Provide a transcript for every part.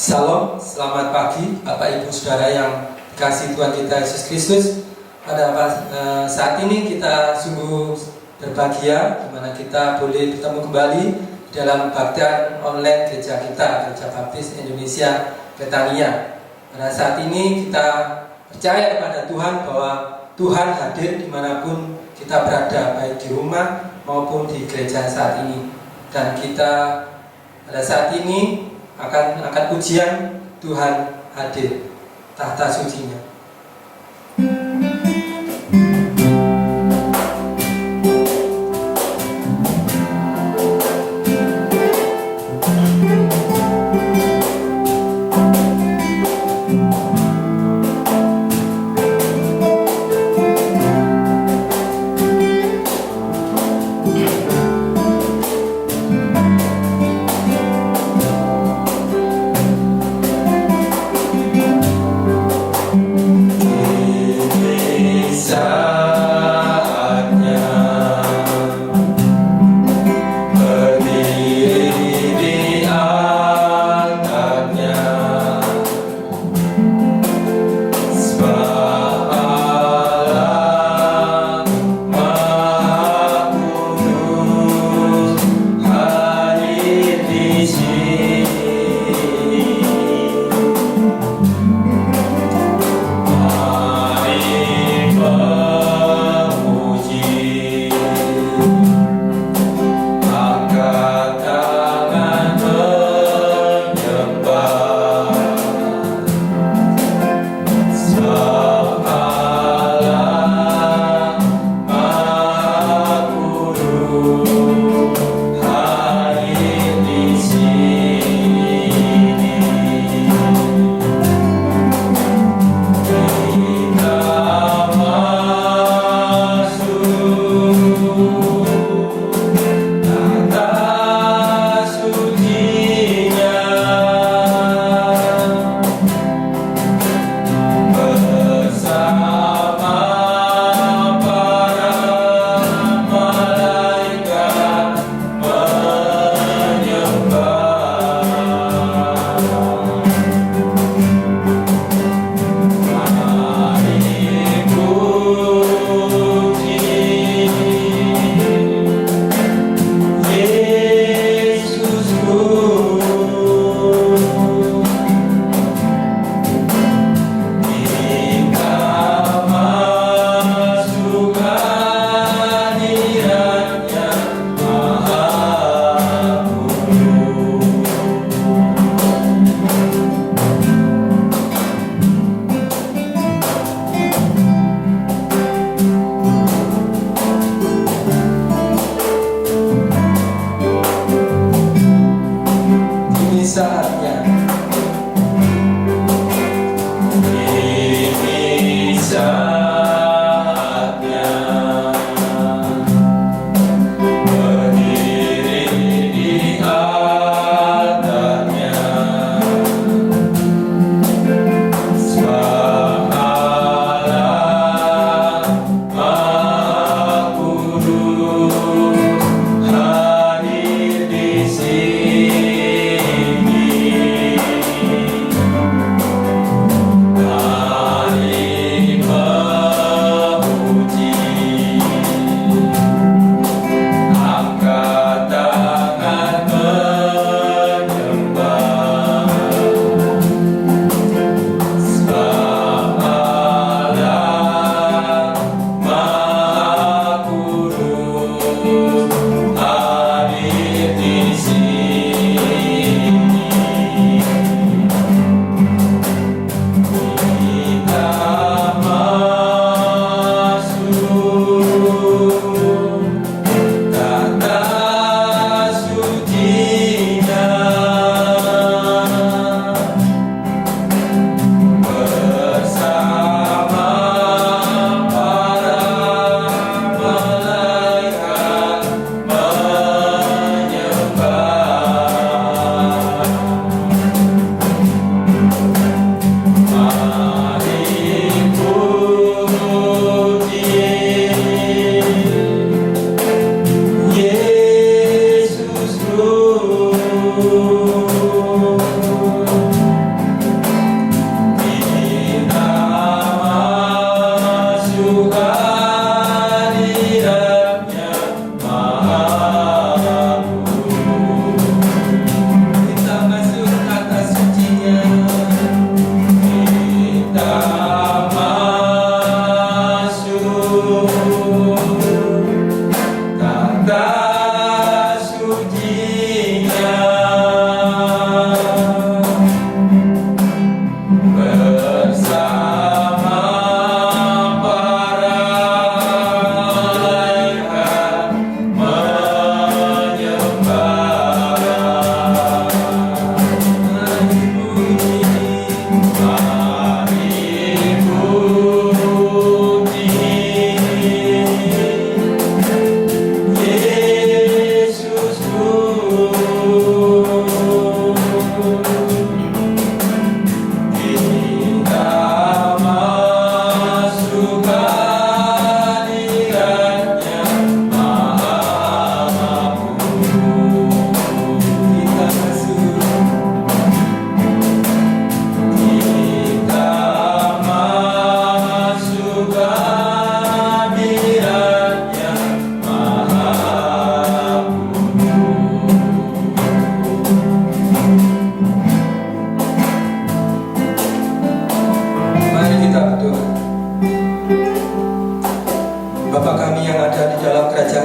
Salam, selamat pagi Bapak Ibu Saudara yang dikasihi Tuhan kita Yesus Kristus. Pada saat ini kita sungguh berbahagia di mana kita boleh bertemu kembali dalam kebaktian online gereja kita, Gereja Baptis Indonesia Betania. Pada saat ini kita percaya kepada Tuhan bahwa Tuhan hadir dimanapun kita berada, baik di rumah maupun di gereja saat ini. Dan kita pada saat ini akan ujian Tuhan hadir tahta sucinya.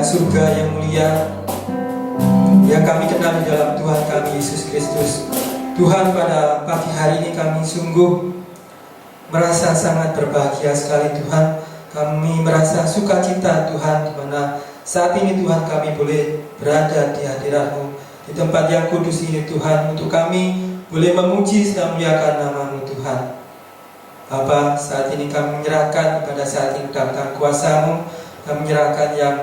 surga yang mulia yang kami kenal di dalam Tuhan kami Yesus Kristus. Tuhan, pada pagi hari ini kami sungguh merasa sangat berbahagia sekali Tuhan. Kami merasa sukacita Tuhan, di mana saat ini Tuhan kami boleh berada di hadirat-Mu, di tempat yang kudus ini Tuhan, untuk kami boleh memuji dan memuliakan nama-Mu Tuhan. Bapa, saat ini kami menyerahkan pada saat ini dalam tangan kuasa-Mu. Kami menyerahkan yang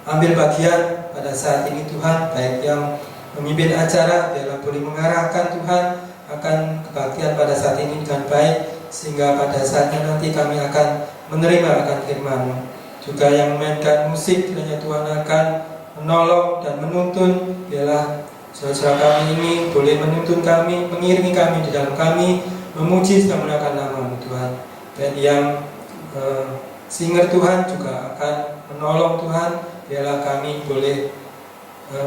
ambil bagian pada saat ini Tuhan, baik yang memimpin acara, biarlah boleh mengarahkan Tuhan akan kebaktian pada saat ini dengan baik, sehingga pada saatnya nanti kami akan menerima akan firman-Mu. Juga yang memainkan musik, kiranya Tuhan akan menolong dan menuntun, biarlah saudara kami ini boleh menuntun kami, mengiringi kami di dalam kami memuji dan memuliakan nama-Mu Tuhan. Dan yang singer Tuhan juga akan menolong Tuhan, biarlah kami boleh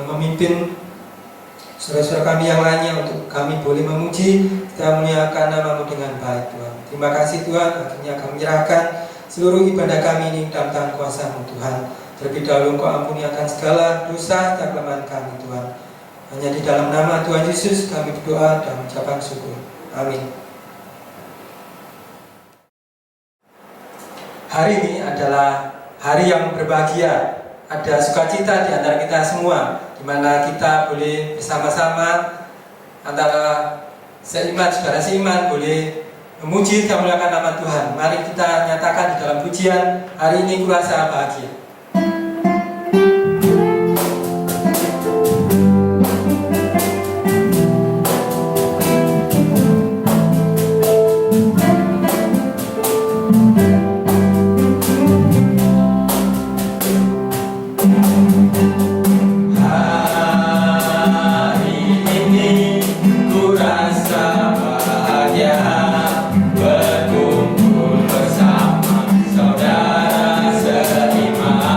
memimpin saudara-saudara kami yang lainnya untuk kami boleh memuji dan memuliakan nama-Mu dengan baik Tuhan. Terima kasih Tuhan, akhirnya kami menyerahkan seluruh ibadah kami ini dalam tangan kuasa-Mu Tuhan. Terlebih dahulu Engkau ampuni akan segala dosa dan kelemahan kami Tuhan. Hanya di dalam nama Tuhan Yesus kami berdoa dan mengucapkan syukur. Amin. Hari ini adalah hari yang berbahagia. Ada sukacita di antara kita semua, di mana kita boleh bersama-sama antara seiman, saudara seiman boleh memuji dan memuliakan nama Tuhan. Mari kita nyatakan di dalam pujian, hari ini kurasa bahagia. Berkumpul bersama saudara seiman.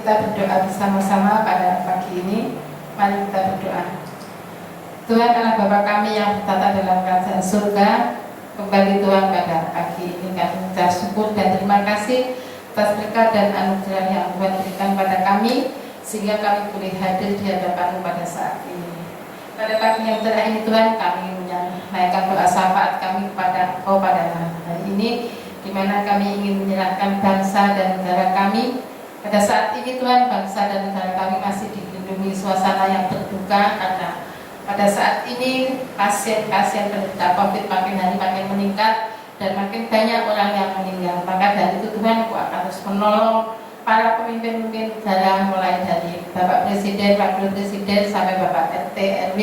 kita berdoa bersama-sama pada pagi ini. Mari kita berdoa. Tuhan Allah Bapa kami yang bertata dalam kerajaan surga, kembali Tuhan pada pagi ini kami mengucap syukur dan terima kasih atas berkat dan anugerah yang Tuhan berikan pada kami, sehingga kami boleh hadir di hadapan-Mu pada saat ini. Pada pagi yang cerah ini Tuhan, kami menaikkan doa syafaat kami kepada Engkau pada hari ini, di mana kami ingin menyerahkan bangsa dan negara kami. Pada saat ini Tuhan, bangsa dan negara kami masih dilindungi suasana yang berduka, karena pada saat ini pasien-pasien penderita COVID makin hari makin meningkat dan makin banyak orang yang meninggal. Maka dari itu Tuhan, Engkau akan terus menolong para pemimpin-pemimpin negara, mulai dari Bapak Presiden, Wakil Presiden, sampai Bapak RT, RW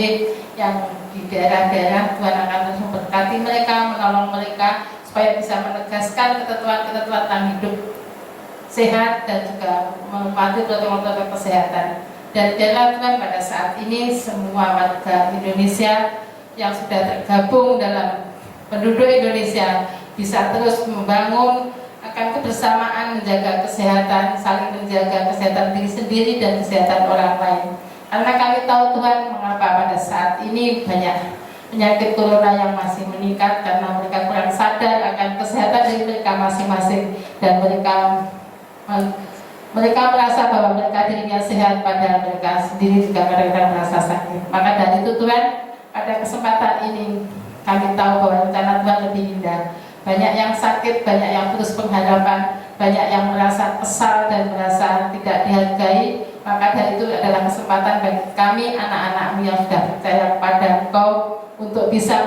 yang di daerah-daerah. Tuhan akan terus memberkati mereka, menolong mereka supaya bisa menegaskan ketentuan-ketentuan tentang hidup sehat dan juga mematuhi protokol-protokol kesehatan. Dan biarlah Tuhan, pada saat ini semua warga Indonesia yang sudah tergabung dalam penduduk Indonesia bisa terus membangun akan kebersamaan, menjaga kesehatan, saling menjaga kesehatan diri sendiri dan kesehatan orang lain. Karena kami tahu Tuhan, mengapa pada saat ini banyak penyakit corona yang masih meningkat, karena mereka kurang sadar akan kesehatan diri mereka masing-masing, dan mereka merasa bahwa mereka dirinya sehat, padahal mereka sendiri juga kadang-kadang merasa sakit. Maka dari itu Tuhan, pada kesempatan ini kami tahu bahwa rencana Tuhan lebih indah. Banyak yang sakit, banyak yang putus pengharapan, banyak yang merasa kesal dan merasa tidak dihargai. Maka dari itu adalah kesempatan bagi kami, anak-anak-Mu yang sudah percaya kepada Engkau, untuk bisa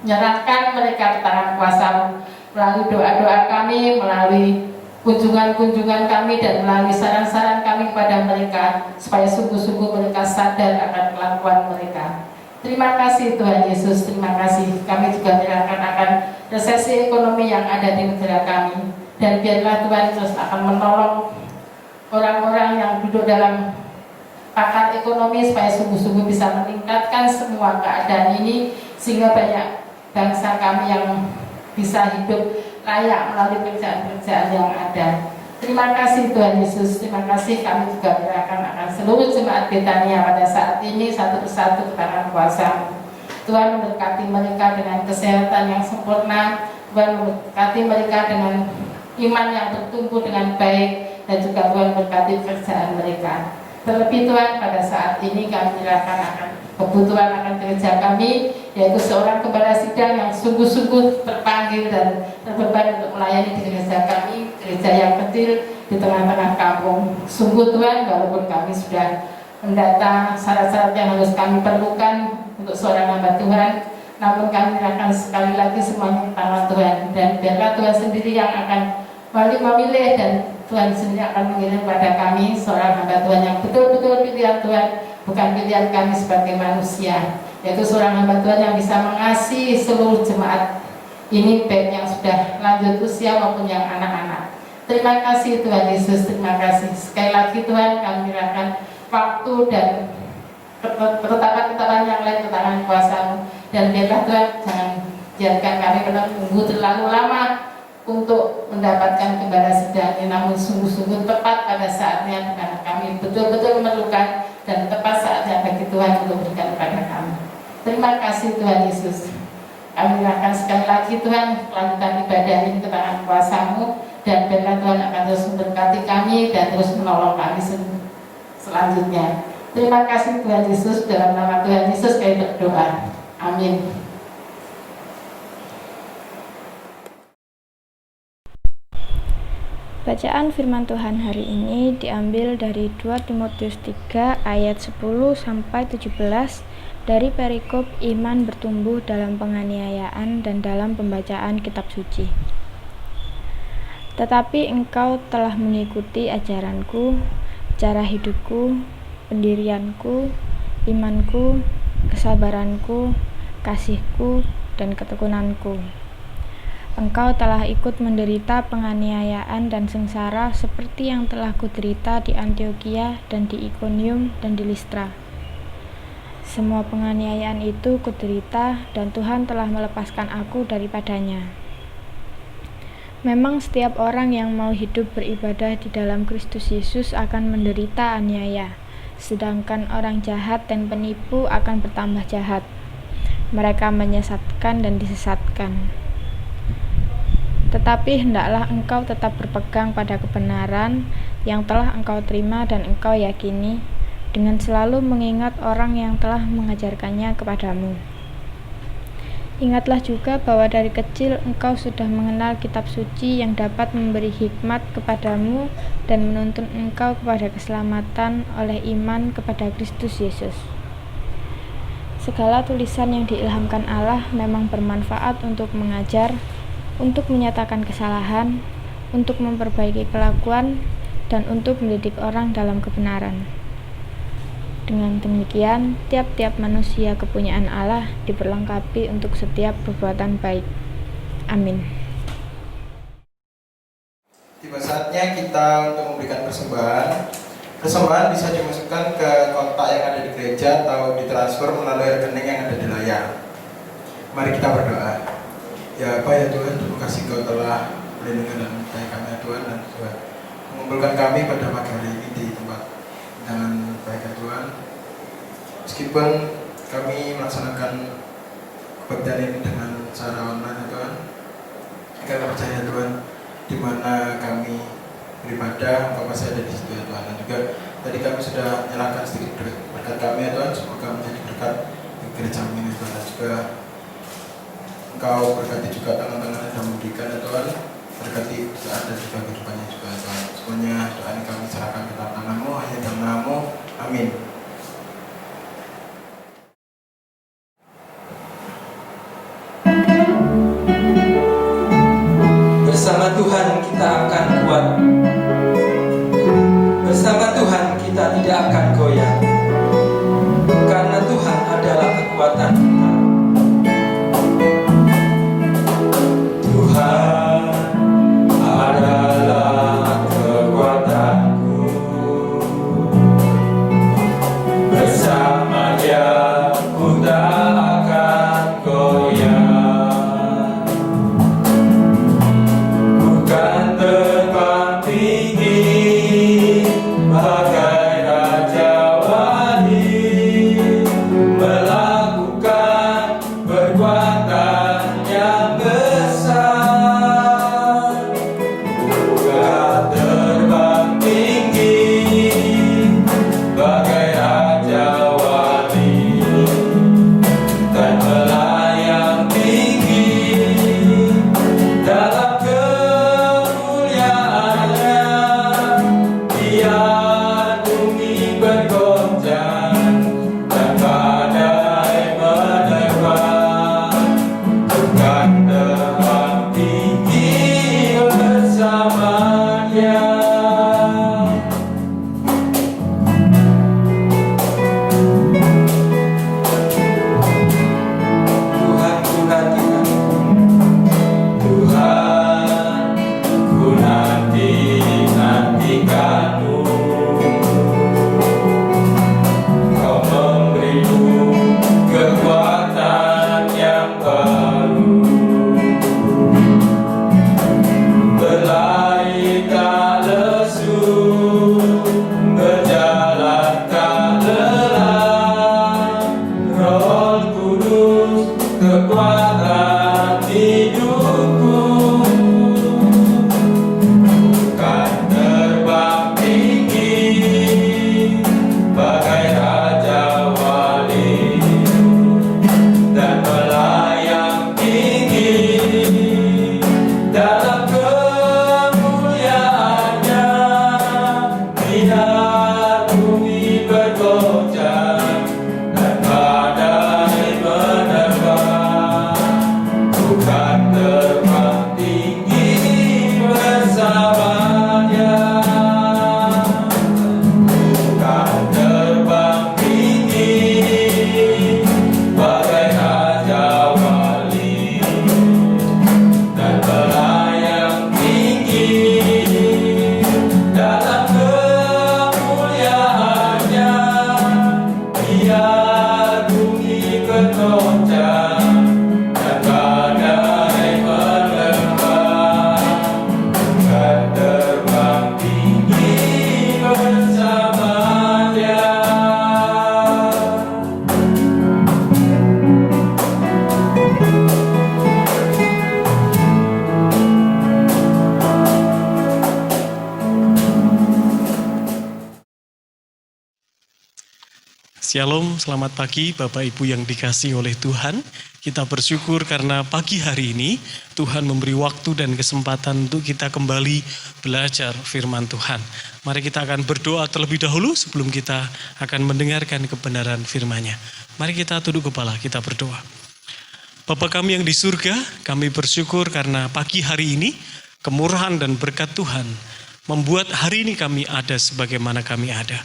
menyerahkan mereka ke tangan kuasa-Mu melalui doa-doa kami, melalui kunjungan-kunjungan kami, dan melalui saran-saran kami kepada mereka, supaya sungguh-sungguh mereka sadar akan kelakuan mereka. Terima kasih Tuhan Yesus, terima kasih. Kami juga menyerahkan akan resesi ekonomi yang ada di negara kami, dan biarlah Tuhan terus akan menolong orang-orang yang duduk dalam pakar ekonomi supaya sungguh-sungguh bisa meningkatkan semua keadaan ini, sehingga banyak bangsa kami yang bisa hidup layak melalui pekerjaan-pekerjaan yang ada. Terima kasih Tuhan Yesus, terima kasih. Kami juga menyerahkan akan seluruh jemaat Betania pada saat ini satu persatu ke tangan kuasa. Tuhan memberkati mereka dengan kesehatan yang sempurna, Tuhan memberkati mereka dengan iman yang bertumbuh dengan baik, dan juga Tuhan memberkati pekerjaan mereka. Terlebih Tuhan, pada saat ini kami menyerahkan akan kebutuhan akan gereja kami, yaitu seorang gembala sidang yang sungguh-sungguh terpanggil dan terbeban untuk melayani di gereja kami, gereja yang kecil di tengah-tengah kampung. Sungguh Tuhan, walaupun kami sudah mendata syarat-syarat yang harus kami perlukan untuk seorang hamba Tuhan, namun kami akan sekali lagi semuanya ke tangan Tuhan, dan biarlah Tuhan sendiri yang akan memilih, dan Tuhan sendiri akan mengirim pada kami seorang hamba Tuhan yang betul-betul pilihan Tuhan, bukan pilihan kami sebagai manusia, yaitu seorang hamba Tuhan yang bisa mengasihi seluruh jemaat ini, baik yang sudah lanjut usia maupun yang anak-anak. Terima kasih Tuhan Yesus, terima kasih. Sekali lagi Tuhan, kami menyerahkan waktu dan ketetapan-ketetapan yang lain ke tangan kuasa-Mu, dan biarlah Tuhan jangan biarkan kami menunggu terlalu lama untuk mendapatkan gembala sidang ini, namun sungguh-sungguh tepat pada saatnya, karena kami betul-betul memerlukan, dan tepat saatnya bagi Tuhan untuk berikan kepada kami. Terima kasih Tuhan Yesus. Kami menyerahkan sekali lagi Tuhan kelanjutan ibadah ini ke tangan kuasa-Mu, dan biarlah Tuhan akan terus memberkati kami dan terus menolong kami selanjutnya. Terima kasih Tuhan Yesus, dalam nama Tuhan Yesus kami berdoa. Amin. Bacaan firman Tuhan hari ini diambil dari 2 Timotius 3 ayat 10 sampai 17 dari perikop iman bertumbuh dalam penganiayaan dan dalam pembacaan kitab suci. Tetapi engkau telah mengikuti ajaranku, cara hidupku, pendirianku, imanku, kesabaranku, kasihku, dan ketekunanku. Engkau telah ikut menderita penganiayaan dan sengsara seperti yang telah kuderita di Antiokhia dan di Ikonium dan di Listra. Semua penganiayaan itu kuderita, dan Tuhan telah melepaskan aku daripadanya. Memang setiap orang yang mau hidup beribadah di dalam Kristus Yesus akan menderita aniaya, sedangkan orang jahat dan penipu akan bertambah jahat. Mereka menyesatkan dan disesatkan. Tetapi hendaklah engkau tetap berpegang pada kebenaran yang telah engkau terima dan engkau yakini, dengan selalu mengingat orang yang telah mengajarkannya kepadamu. Ingatlah juga bahwa dari kecil engkau sudah mengenal kitab suci yang dapat memberi hikmat kepadamu dan menuntun engkau kepada keselamatan oleh iman kepada Kristus Yesus. Segala tulisan yang diilhamkan Allah memang bermanfaat untuk mengajar, untuk menyatakan kesalahan, untuk memperbaiki kelakuan, dan untuk mendidik orang dalam kebenaran. Dengan demikian, tiap-tiap manusia kepunyaan Allah diperlengkapi untuk setiap perbuatan baik. Amin. Tiba saatnya kita untuk memberikan persembahan. Persembahan bisa dimasukkan ke kotak yang ada di gereja atau ditransfer melalui rekening yang ada di layar. Mari kita berdoa. Ya Bapa ya Tuhan, terima kasih Kau telah melindungi dan menyertai kami ya Tuhan, dan juga mengumpulkan kami pada pagi hari ini di tempat dengan baik ya Tuhan. Meskipun kami melaksanakan kebaktian ini dengan cara online ya Tuhan, kami percaya Tuhan, di mana kami beribadah, Engkau masih ada di situ ya Tuhan. Dan juga tadi kami sudah menyerahkan sedikit berkat kami ya Tuhan, semoga menjadi berkat di gereja ini ya Tuhan. Dan juga Engkau berkati juga tangan-tangan yang sudah memberikan ya Tuhan, berkati saat dan juga kehidupannya juga ya Tuhan. Semuanya doa ini kami serahkan ke dalam tangan-Mu, hanya dalam nama-Mu, amin. Bersama Tuhan kita akan kuat. Bersama Tuhan kita tidak akan goyah. Karena Tuhan adalah kekuatan kita. Tuhan adalah kekuatanku. Bersama Dia ku tak akan goyah. Bukan terbang tinggi bagai raja wali, melakukan perbuatan yang besar. Bukan terbang tinggi bagai raja wali, dan melayang tinggi dalam kemuliaannya. Dia bumi bergoncang dan badai menerpa. Bukan terbang tinggi bersamanya. Tuhan ku nantikan, Tuhan ku nantikanmu. Kau memberiku kekuatan yang baru, berlari tak lesu, berjalan tak lelah. Roh Kudus kekuatan hidupku. Bukan terbang tinggi bagai raja wali, dan melayang tinggi dalam kemuliaannya. Biar bumi bergoncang dan badai menerpa. Bukan terbang tinggi bersamanya. Bukan terbang tinggi bagai raja wali, dan melayang tinggi dalam kemuliaannya. Biar bumi bergoncang dan badai menerpa. Shalom, selamat pagi Bapak Ibu yang dikasihi oleh Tuhan. Kita bersyukur karena pagi hari ini Tuhan memberi waktu dan kesempatan untuk kita kembali belajar firman Tuhan. Mari kita akan berdoa terlebih dahulu sebelum kita akan mendengarkan kebenaran firman-Nya. Mari kita tunduk kepala, kita berdoa. Bapa kami yang di surga, kami bersyukur karena pagi hari ini kemurahan dan berkat Tuhan membuat hari ini kami ada sebagaimana kami ada.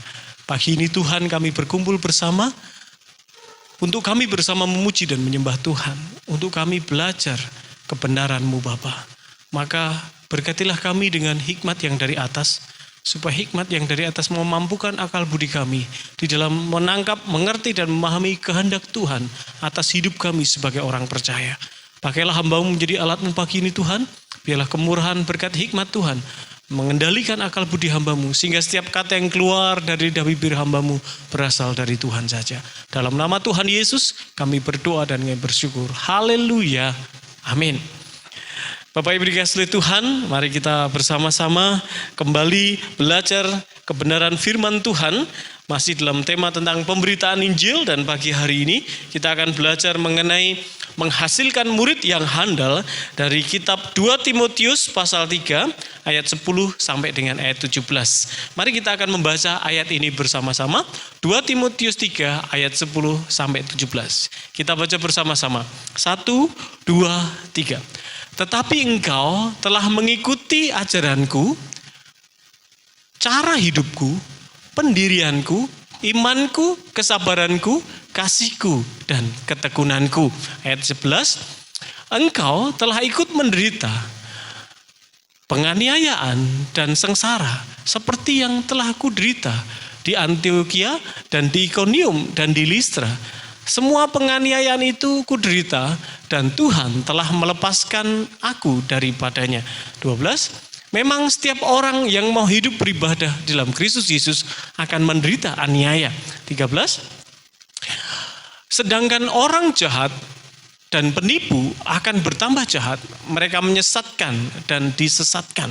Pagi ini Tuhan kami berkumpul bersama untuk kami bersama memuji dan menyembah Tuhan. Untuk kami belajar kebenaran-Mu Bapa. Maka berkatilah kami dengan hikmat yang dari atas. Supaya hikmat yang dari atas memampukan akal budi kami di dalam menangkap, mengerti dan memahami kehendak Tuhan atas hidup kami sebagai orang percaya. Pakailah hamba-Mu menjadi alat-Mu pagi ini Tuhan. Biarlah kemurahan berkat hikmat Tuhan mengendalikan akal budi hamba-Mu, sehingga setiap kata yang keluar dari bibir hamba-Mu berasal dari Tuhan saja. Dalam nama Tuhan Yesus kami berdoa dan kami bersyukur. Haleluya. Amin. Bapak Ibu dikasihi Tuhan, mari kita bersama-sama kembali belajar kebenaran firman Tuhan. Masih dalam tema tentang pemberitaan Injil, dan pagi hari ini kita akan belajar mengenai menghasilkan murid yang handal dari kitab 2 Timotius pasal 3 ayat 10 sampai dengan ayat 17. Mari kita akan membaca ayat ini bersama-sama. 2 Timotius 3 ayat 10 sampai 17. Kita baca bersama-sama. 1, 2, 3. Tetapi engkau telah mengikuti ajaranku, cara hidupku, pendirianku, imanku, kesabaranku, kasihku, dan ketekunanku. Ayat 11, engkau telah ikut menderita penganiayaan dan sengsara seperti yang telah kuderita di Antiokhia dan di Ikonium dan di Listra. Semua penganiayaan itu kuderita dan Tuhan telah melepaskan aku daripadanya. 12, memang setiap orang yang mau hidup beribadah dalam Kristus Yesus akan menderita aniaya. 13, sedangkan orang jahat dan penipu akan bertambah jahat. Mereka menyesatkan dan disesatkan.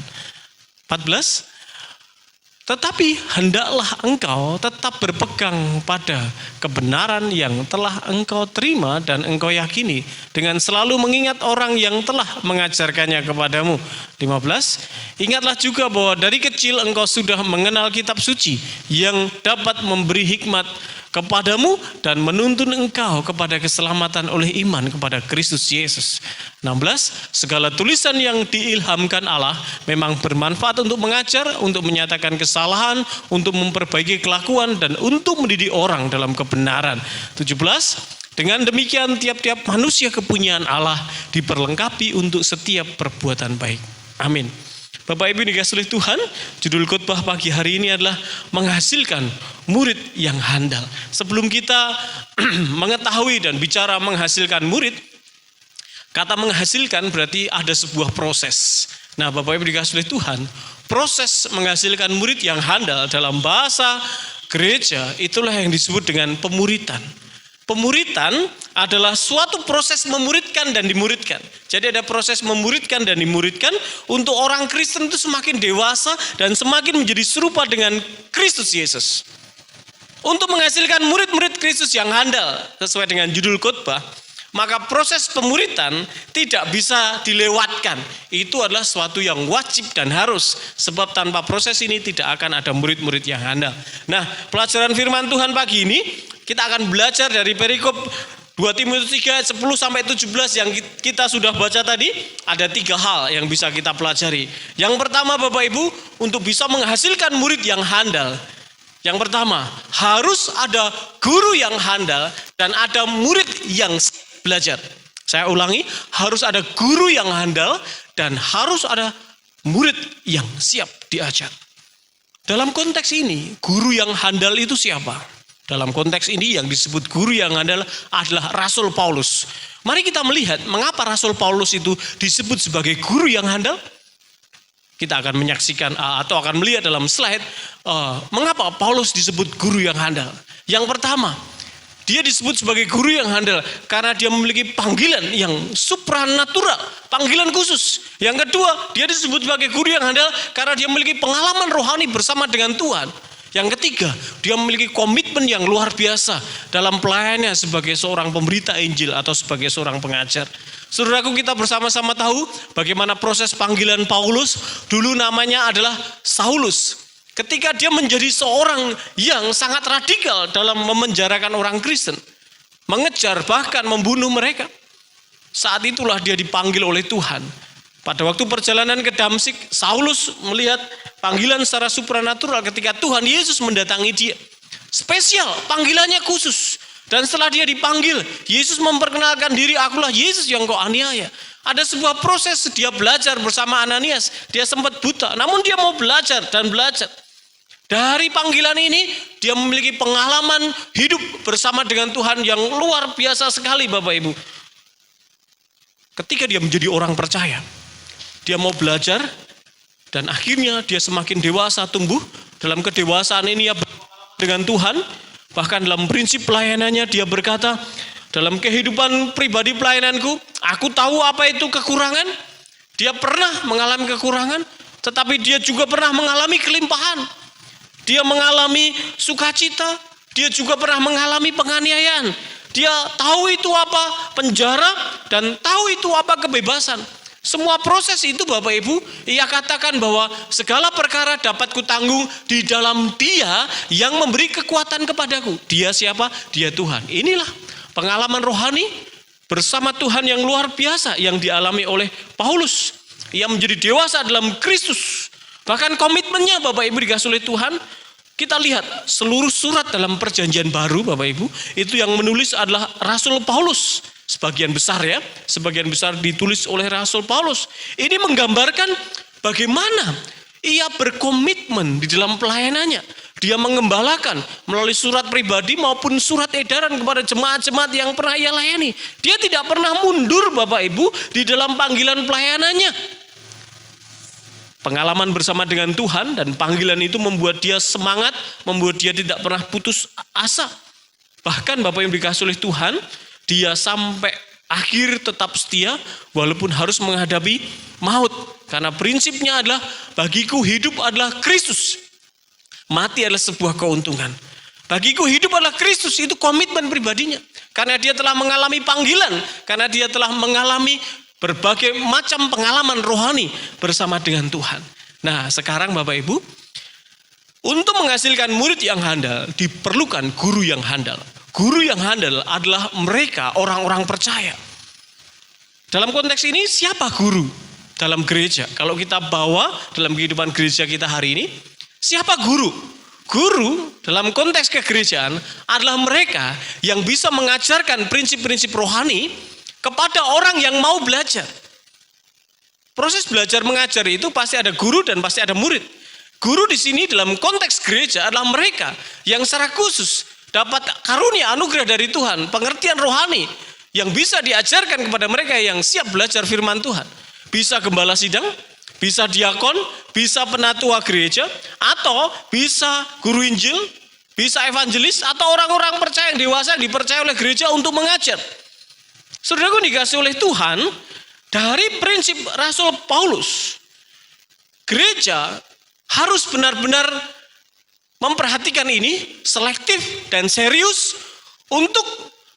14, tetapi hendaklah engkau tetap berpegang pada kebenaran yang telah engkau terima dan engkau yakini, dengan selalu mengingat orang yang telah mengajarkannya kepadamu. 15, ingatlah juga bahwa dari kecil engkau sudah mengenal kitab suci yang dapat memberi hikmat kepadamu dan menuntun engkau kepada keselamatan oleh iman kepada Kristus Yesus. 16, segala tulisan yang diilhamkan Allah memang bermanfaat untuk mengajar, untuk menyatakan kesalahan, untuk memperbaiki kelakuan, dan untuk mendidik orang dalam kebenaran. 17, dengan demikian tiap-tiap manusia kepunyaan Allah diperlengkapi untuk setiap perbuatan baik. Amin. Bapak Ibu dikasihi Tuhan, judul khotbah pagi hari ini adalah menghasilkan murid yang handal. Sebelum kita mengetahui dan bicara menghasilkan murid, kata menghasilkan berarti ada sebuah proses. Nah, Bapak Ibu dikasihi Tuhan, proses menghasilkan murid yang handal dalam bahasa gereja itulah yang disebut dengan pemuritan. Pemuritan adalah suatu proses memuridkan dan dimuridkan. Jadi ada proses memuridkan dan dimuridkan untuk orang Kristen itu semakin dewasa dan semakin menjadi serupa dengan Kristus Yesus. Untuk menghasilkan murid-murid Kristus yang handal sesuai dengan judul khotbah, maka proses pemuritan tidak bisa dilewatkan. Itu adalah suatu yang wajib dan harus. Sebab tanpa proses ini tidak akan ada murid-murid yang handal. Nah, pelajaran firman Tuhan pagi ini kita akan belajar dari perikop 2 Timotius 3 10 sampai 17 yang kita sudah baca tadi. Ada 3 hal yang bisa kita pelajari. Yang pertama Bapak Ibu, untuk bisa menghasilkan murid yang handal, yang pertama harus ada guru yang handal dan ada murid yang belajar. Saya ulangi, harus ada guru yang handal dan harus ada murid yang siap diajar. Dalam konteks ini, guru yang handal itu siapa? Dalam konteks ini yang disebut guru yang handal adalah Rasul Paulus. Mari kita melihat mengapa Rasul Paulus itu disebut sebagai guru yang handal. Kita akan menyaksikan atau akan melihat dalam slide mengapa Paulus disebut guru yang handal. Yang pertama, dia disebut sebagai guru yang handal karena dia memiliki panggilan yang supranatural, panggilan khusus. Yang kedua, dia disebut sebagai guru yang handal karena dia memiliki pengalaman rohani bersama dengan Tuhan. Yang ketiga, dia memiliki komitmen yang luar biasa dalam pelayanannya sebagai seorang pemberita Injil atau sebagai seorang pengajar. Saudaraku, kita bersama-sama tahu bagaimana proses panggilan Paulus. Dulu namanya adalah Saulus. Ketika dia menjadi seorang yang sangat radikal dalam memenjarakan orang Kristen, mengejar bahkan membunuh mereka. Saat itulah dia dipanggil oleh Tuhan. Pada waktu perjalanan ke Damsik, Saulus melihat panggilan secara supranatural ketika Tuhan Yesus mendatangi dia. Spesial, panggilannya khusus. Dan setelah dia dipanggil, Yesus memperkenalkan diri, akulah Yesus yang kau aniaya. Ada sebuah proses dia belajar bersama Ananias. Dia sempat buta, namun dia mau belajar dan belajar. Dari panggilan ini, dia memiliki pengalaman hidup bersama dengan Tuhan yang luar biasa sekali, Bapak Ibu. Ketika dia menjadi orang percaya, dia mau belajar, dan akhirnya dia semakin dewasa, tumbuh. Dalam kedewasaan ini dia berpengalaman dengan Tuhan. Bahkan dalam prinsip pelayanannya dia berkata, dalam kehidupan pribadi pelayananku, aku tahu apa itu kekurangan. Dia pernah mengalami kekurangan, tetapi dia juga pernah mengalami kelimpahan. Dia mengalami sukacita, dia juga pernah mengalami penganiayaan. Dia tahu itu apa penjara, dan tahu itu apa kebebasan. Semua proses itu Bapak Ibu, ia katakan bahwa segala perkara dapat kutanggung di dalam Dia yang memberi kekuatan kepadaku. Dia siapa? Dia Tuhan. Inilah pengalaman rohani bersama Tuhan yang luar biasa yang dialami oleh Paulus. Ia menjadi dewasa dalam Kristus. Bahkan komitmennya Bapak Ibu dikasih oleh Tuhan. Kita lihat seluruh surat dalam perjanjian baru Bapak Ibu, itu yang menulis adalah Rasul Paulus. Sebagian besar ya, sebagian besar ditulis oleh Rasul Paulus. Ini menggambarkan bagaimana ia berkomitmen di dalam pelayanannya. Dia mengembalakan melalui surat pribadi maupun surat edaran kepada jemaat-jemaat yang pernah ia layani. Dia tidak pernah mundur Bapak Ibu di dalam panggilan pelayanannya. Pengalaman bersama dengan Tuhan dan panggilan itu membuat dia semangat, membuat dia tidak pernah putus asa. Bahkan Bapak yang dikasih oleh Tuhan, dia sampai akhir tetap setia walaupun harus menghadapi maut. Karena prinsipnya adalah bagiku hidup adalah Kristus. Mati adalah sebuah keuntungan. Bagiku hidup adalah Kristus, itu komitmen pribadinya. Karena dia telah mengalami panggilan, karena dia telah mengalami berbagai macam pengalaman rohani bersama dengan Tuhan. Nah sekarang Bapak Ibu, untuk menghasilkan murid yang handal diperlukan guru yang handal. Guru yang handal adalah mereka orang-orang percaya. Dalam konteks ini siapa guru dalam gereja? Kalau kita bawa dalam kehidupan gereja kita hari ini, siapa guru? Guru dalam konteks kegerejaan adalah mereka yang bisa mengajarkan prinsip-prinsip rohani kepada orang yang mau belajar. Proses belajar mengajar itu pasti ada guru dan pasti ada murid. Guru di sini dalam konteks gereja adalah mereka yang secara khusus dapat karunia anugerah dari Tuhan, pengertian rohani yang bisa diajarkan kepada mereka yang siap belajar firman Tuhan. Bisa gembala sidang, bisa diakon, bisa penatua gereja, atau bisa guru Injil, bisa evangelis, atau orang-orang percaya yang dewasa dipercaya oleh gereja untuk mengajar. Saudaraku dikasih oleh Tuhan, dari prinsip Rasul Paulus, gereja harus benar-benar memperhatikan ini, selektif dan serius untuk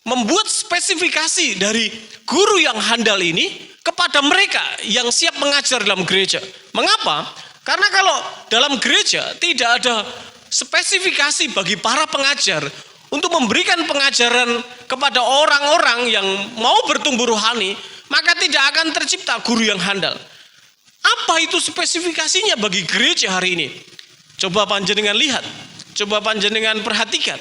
membuat spesifikasi dari guru yang handal ini kepada mereka yang siap mengajar dalam gereja. Mengapa? Karena kalau dalam gereja tidak ada spesifikasi bagi para pengajar untuk memberikan pengajaran kepada orang-orang yang mau bertumbuh rohani, maka tidak akan tercipta guru yang handal. Apa itu spesifikasinya bagi gereja hari ini? Coba panjenengan lihat, coba panjenengan perhatikan.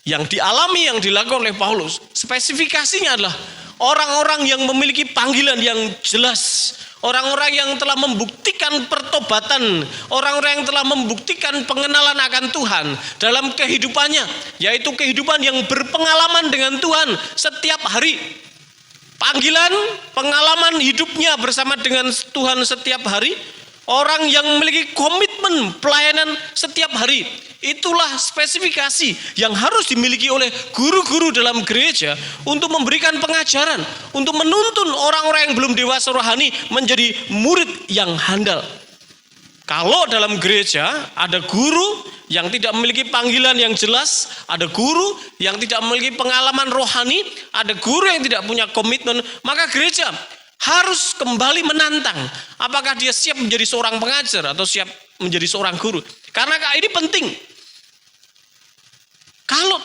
Yang dialami, yang dilakukan oleh Paulus, spesifikasinya adalah orang-orang yang memiliki panggilan yang jelas, orang-orang yang telah membuktikan pertobatan, orang-orang yang telah membuktikan pengenalan akan Tuhan dalam kehidupannya, yaitu kehidupan yang berpengalaman dengan Tuhan setiap hari. Panggilan, pengalaman hidupnya bersama dengan Tuhan setiap hari. Orang yang memiliki komitmen pelayanan setiap hari. Itulah spesifikasi yang harus dimiliki oleh guru-guru dalam gereja untuk memberikan pengajaran, untuk menuntun orang-orang yang belum dewasa rohani menjadi murid yang handal. Kalau dalam gereja ada guru yang tidak memiliki panggilan yang jelas, ada guru yang tidak memiliki pengalaman rohani, ada guru yang tidak punya komitmen, maka gereja harus kembali menantang apakah dia siap menjadi seorang pengajar atau siap menjadi seorang guru. Karena ini penting. Kalau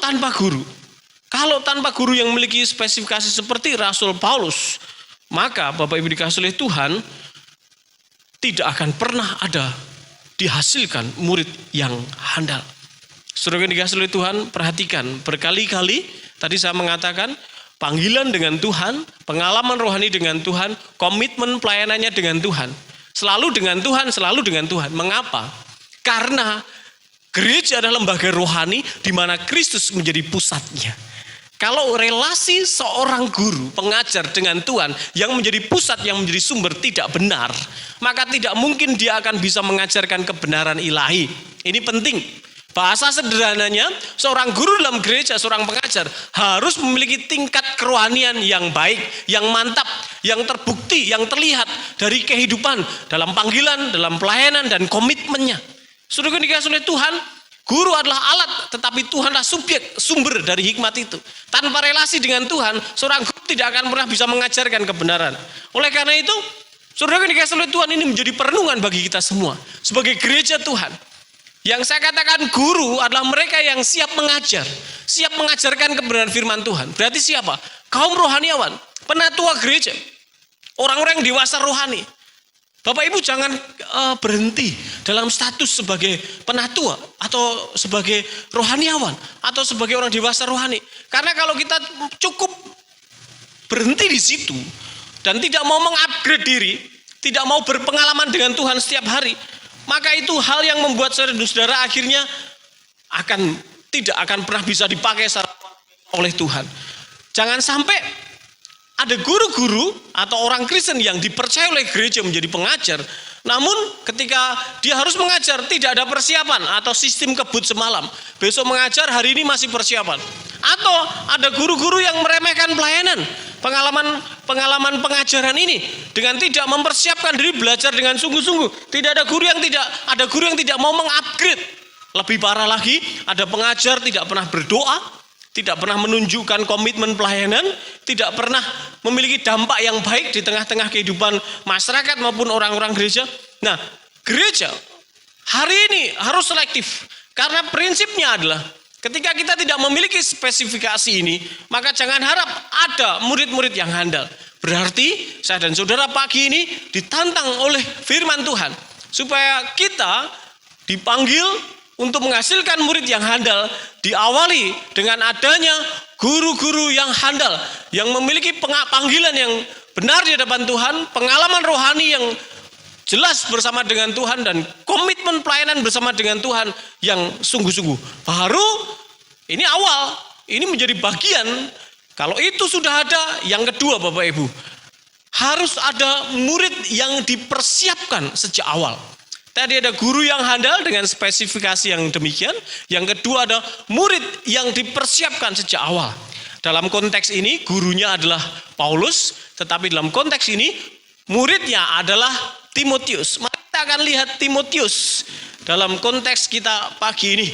tanpa guru yang memiliki spesifikasi seperti Rasul Paulus, maka Bapak Ibu dikasih oleh Tuhan, tidak akan pernah ada dihasilkan murid yang handal. Saudara yang dikasih oleh Tuhan, perhatikan berkali-kali tadi saya mengatakan panggilan dengan Tuhan, pengalaman rohani dengan Tuhan, komitmen pelayanannya dengan Tuhan. Selalu dengan Tuhan, selalu dengan Tuhan. Mengapa? Karena gereja adalah lembaga rohani di mana Kristus menjadi pusatnya. Kalau relasi seorang guru, pengajar dengan Tuhan yang menjadi pusat, yang menjadi sumber tidak benar, maka tidak mungkin dia akan bisa mengajarkan kebenaran ilahi. Ini penting. Bahasa sederhananya, seorang guru dalam gereja, seorang pengajar harus memiliki tingkat kerohanian yang baik, yang mantap, yang terbukti, yang terlihat dari kehidupan, dalam panggilan, dalam pelayanan, dan komitmennya. Saudara dikasih oleh Tuhan, guru adalah alat, tetapi Tuhanlah subjek, sumber dari hikmat itu. Tanpa relasi dengan Tuhan, seorang guru tidak akan pernah bisa mengajarkan kebenaran. Oleh karena itu, saudara yang dikasih oleh Tuhan, ini menjadi perenungan bagi kita semua. Sebagai gereja Tuhan, yang saya katakan guru adalah mereka yang siap mengajar, siap mengajarkan kebenaran firman Tuhan. Berarti siapa? Kaum rohaniawan, penatua gereja, orang-orang yang dewasa rohani. Bapak Ibu jangan berhenti dalam status sebagai penatua atau sebagai rohaniawan atau sebagai orang dewasa rohani. Karena kalau kita cukup berhenti di situ dan tidak mau mengupgrade diri, tidak mau berpengalaman dengan Tuhan setiap hari, maka itu hal yang membuat saudara-saudara akhirnya tidak akan pernah bisa dipakai oleh Tuhan. Jangan sampai ada guru-guru atau orang Kristen yang dipercaya oleh gereja menjadi pengajar, namun ketika dia harus mengajar tidak ada persiapan atau sistem kebut semalam. Besok mengajar, hari ini masih persiapan. Atau ada guru-guru yang meremehkan pelayanan, pengalaman pengajaran ini dengan tidak mempersiapkan diri belajar dengan sungguh-sungguh. Tidak ada guru yang tidak mau mengupgrade. Lebih parah lagi, ada pengajar tidak pernah berdoa, tidak pernah menunjukkan komitmen pelayanan, tidak pernah memiliki dampak yang baik di tengah-tengah kehidupan masyarakat maupun orang-orang gereja. Nah, gereja hari ini harus selektif. Karena prinsipnya adalah ketika kita tidak memiliki spesifikasi ini, maka jangan harap ada murid-murid yang handal. Berarti saya dan saudara pagi ini ditantang oleh firman Tuhan, supaya kita dipanggil untuk menghasilkan murid yang handal, diawali dengan adanya guru-guru yang handal, yang memiliki panggilan yang benar di hadapan Tuhan, pengalaman rohani yang jelas bersama dengan Tuhan, dan komitmen pelayanan bersama dengan Tuhan yang sungguh-sungguh. Baru ini awal, ini menjadi bagian. Kalau itu sudah ada, yang kedua Bapak Ibu, harus ada murid yang dipersiapkan sejak awal. Tadi ada guru yang handal dengan spesifikasi yang demikian. Yang kedua ada murid yang dipersiapkan sejak awal. Dalam konteks ini gurunya adalah Paulus, tetapi dalam konteks ini muridnya adalah Timotius. Mari kita akan lihat Timotius dalam konteks kita pagi ini.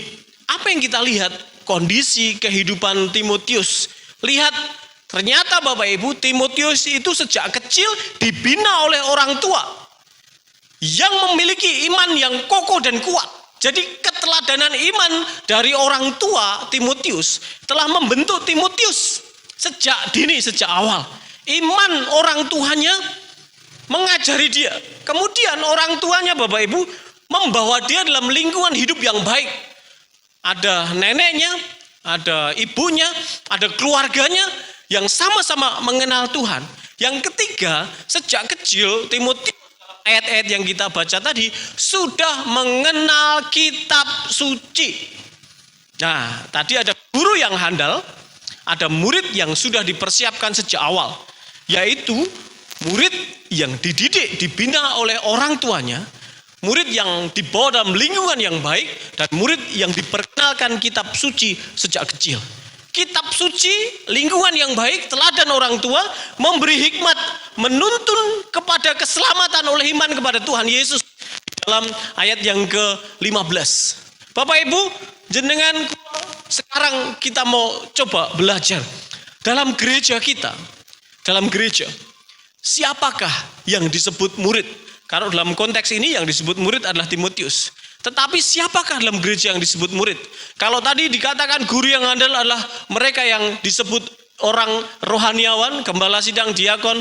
Apa yang kita lihat? Kondisi kehidupan Timotius. Lihat, ternyata Bapak Ibu, Timotius itu sejak kecil dibina oleh orang tua yang memiliki iman yang kokoh dan kuat. Jadi keteladanan iman dari orang tua Timotius telah membentuk Timotius sejak dini, sejak awal. Iman orang tuanya mengajari dia. Kemudian orang tuanya Bapak Ibu membawa dia dalam lingkungan hidup yang baik. Ada neneknya, ada ibunya, ada keluarganya yang sama-sama mengenal Tuhan. Yang ketiga, sejak kecil Timotius, ayat-ayat yang kita baca tadi, sudah mengenal kitab suci. Nah, tadi ada guru yang handal, ada murid yang sudah dipersiapkan sejak awal, yaitu murid yang dididik, dibina oleh orang tuanya, murid yang dibawa dalam lingkungan yang baik, dan murid yang diperkenalkan kitab suci sejak kecil. Kitab suci, lingkungan yang baik, teladan orang tua, memberi hikmat, menuntun kepada keselamatan oleh iman kepada Tuhan Yesus. Dalam ayat yang ke-15. Bapak Ibu, jenengan sekarang kita mau coba belajar dalam gereja kita. Dalam gereja, siapakah yang disebut murid? Kalau dalam konteks ini yang disebut murid adalah Timotius. Tetapi siapakah dalam gereja yang disebut murid? Kalau tadi dikatakan guru yang handal adalah mereka yang disebut orang rohaniawan, gembala sidang, diakon,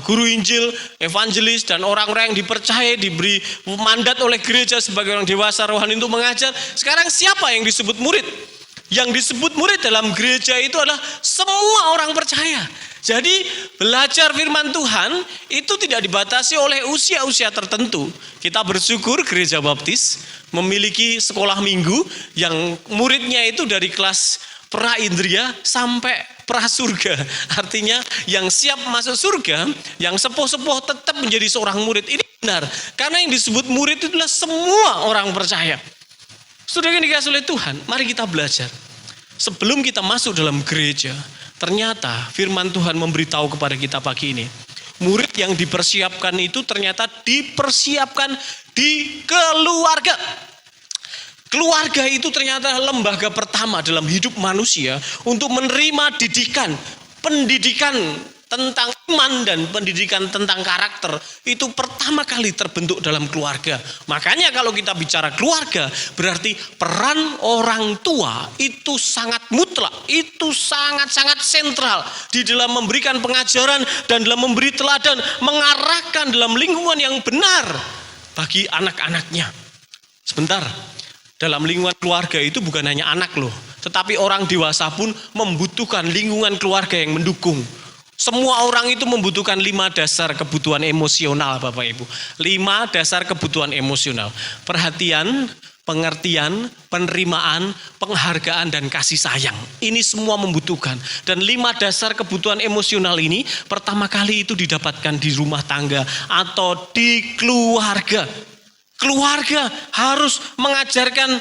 guru Injil, evangelis, dan orang-orang yang dipercaya, diberi mandat oleh gereja sebagai orang dewasa rohani untuk mengajar. Sekarang siapa yang disebut murid? Yang disebut murid dalam gereja itu adalah semua orang percaya. Jadi belajar firman Tuhan itu tidak dibatasi oleh usia-usia tertentu. Kita bersyukur gereja baptis memiliki sekolah minggu yang muridnya itu dari kelas pra-indria sampai prasurga. Artinya yang siap masuk surga, yang sepuh-sepuh tetap menjadi seorang murid. Ini benar. Karena yang disebut murid itu adalah semua orang percaya. Saudara yang dikasihi oleh Tuhan, mari kita belajar. Sebelum kita masuk dalam gereja, ternyata firman Tuhan memberitahu kepada kita pagi ini. Murid yang dipersiapkan itu ternyata dipersiapkan di keluarga. Keluarga itu ternyata lembaga pertama dalam hidup manusia untuk menerima pendidikan tentang iman dan pendidikan tentang karakter itu pertama kali terbentuk dalam keluarga. Makanya kalau kita bicara keluarga, berarti peran orang tua itu sangat mutlak, itu sangat-sangat sentral di dalam memberikan pengajaran dan dalam memberi teladan, mengarahkan dalam lingkungan yang benar bagi anak-anaknya. Sebentar, dalam lingkungan keluarga itu bukan hanya anak loh, tetapi orang dewasa pun membutuhkan lingkungan keluarga yang mendukung. Semua orang itu membutuhkan 5 dasar kebutuhan emosional, Bapak Ibu. 5 dasar kebutuhan emosional. Perhatian, pengertian, penerimaan, penghargaan, dan kasih sayang. Ini semua membutuhkan. Dan 5 dasar kebutuhan emosional ini pertama kali itu didapatkan di rumah tangga atau di keluarga. Keluarga harus mengajarkan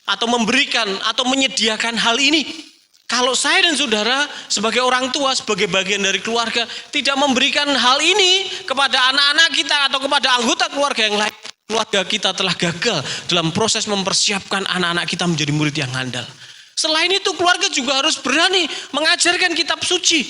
atau memberikan atau menyediakan hal ini. Kalau saya dan saudara sebagai orang tua, sebagai bagian dari keluarga tidak memberikan hal ini kepada anak-anak kita atau kepada anggota keluarga yang lain, keluarga kita telah gagal dalam proses mempersiapkan anak-anak kita menjadi murid yang handal. Selain itu keluarga juga harus berani mengajarkan kitab suci.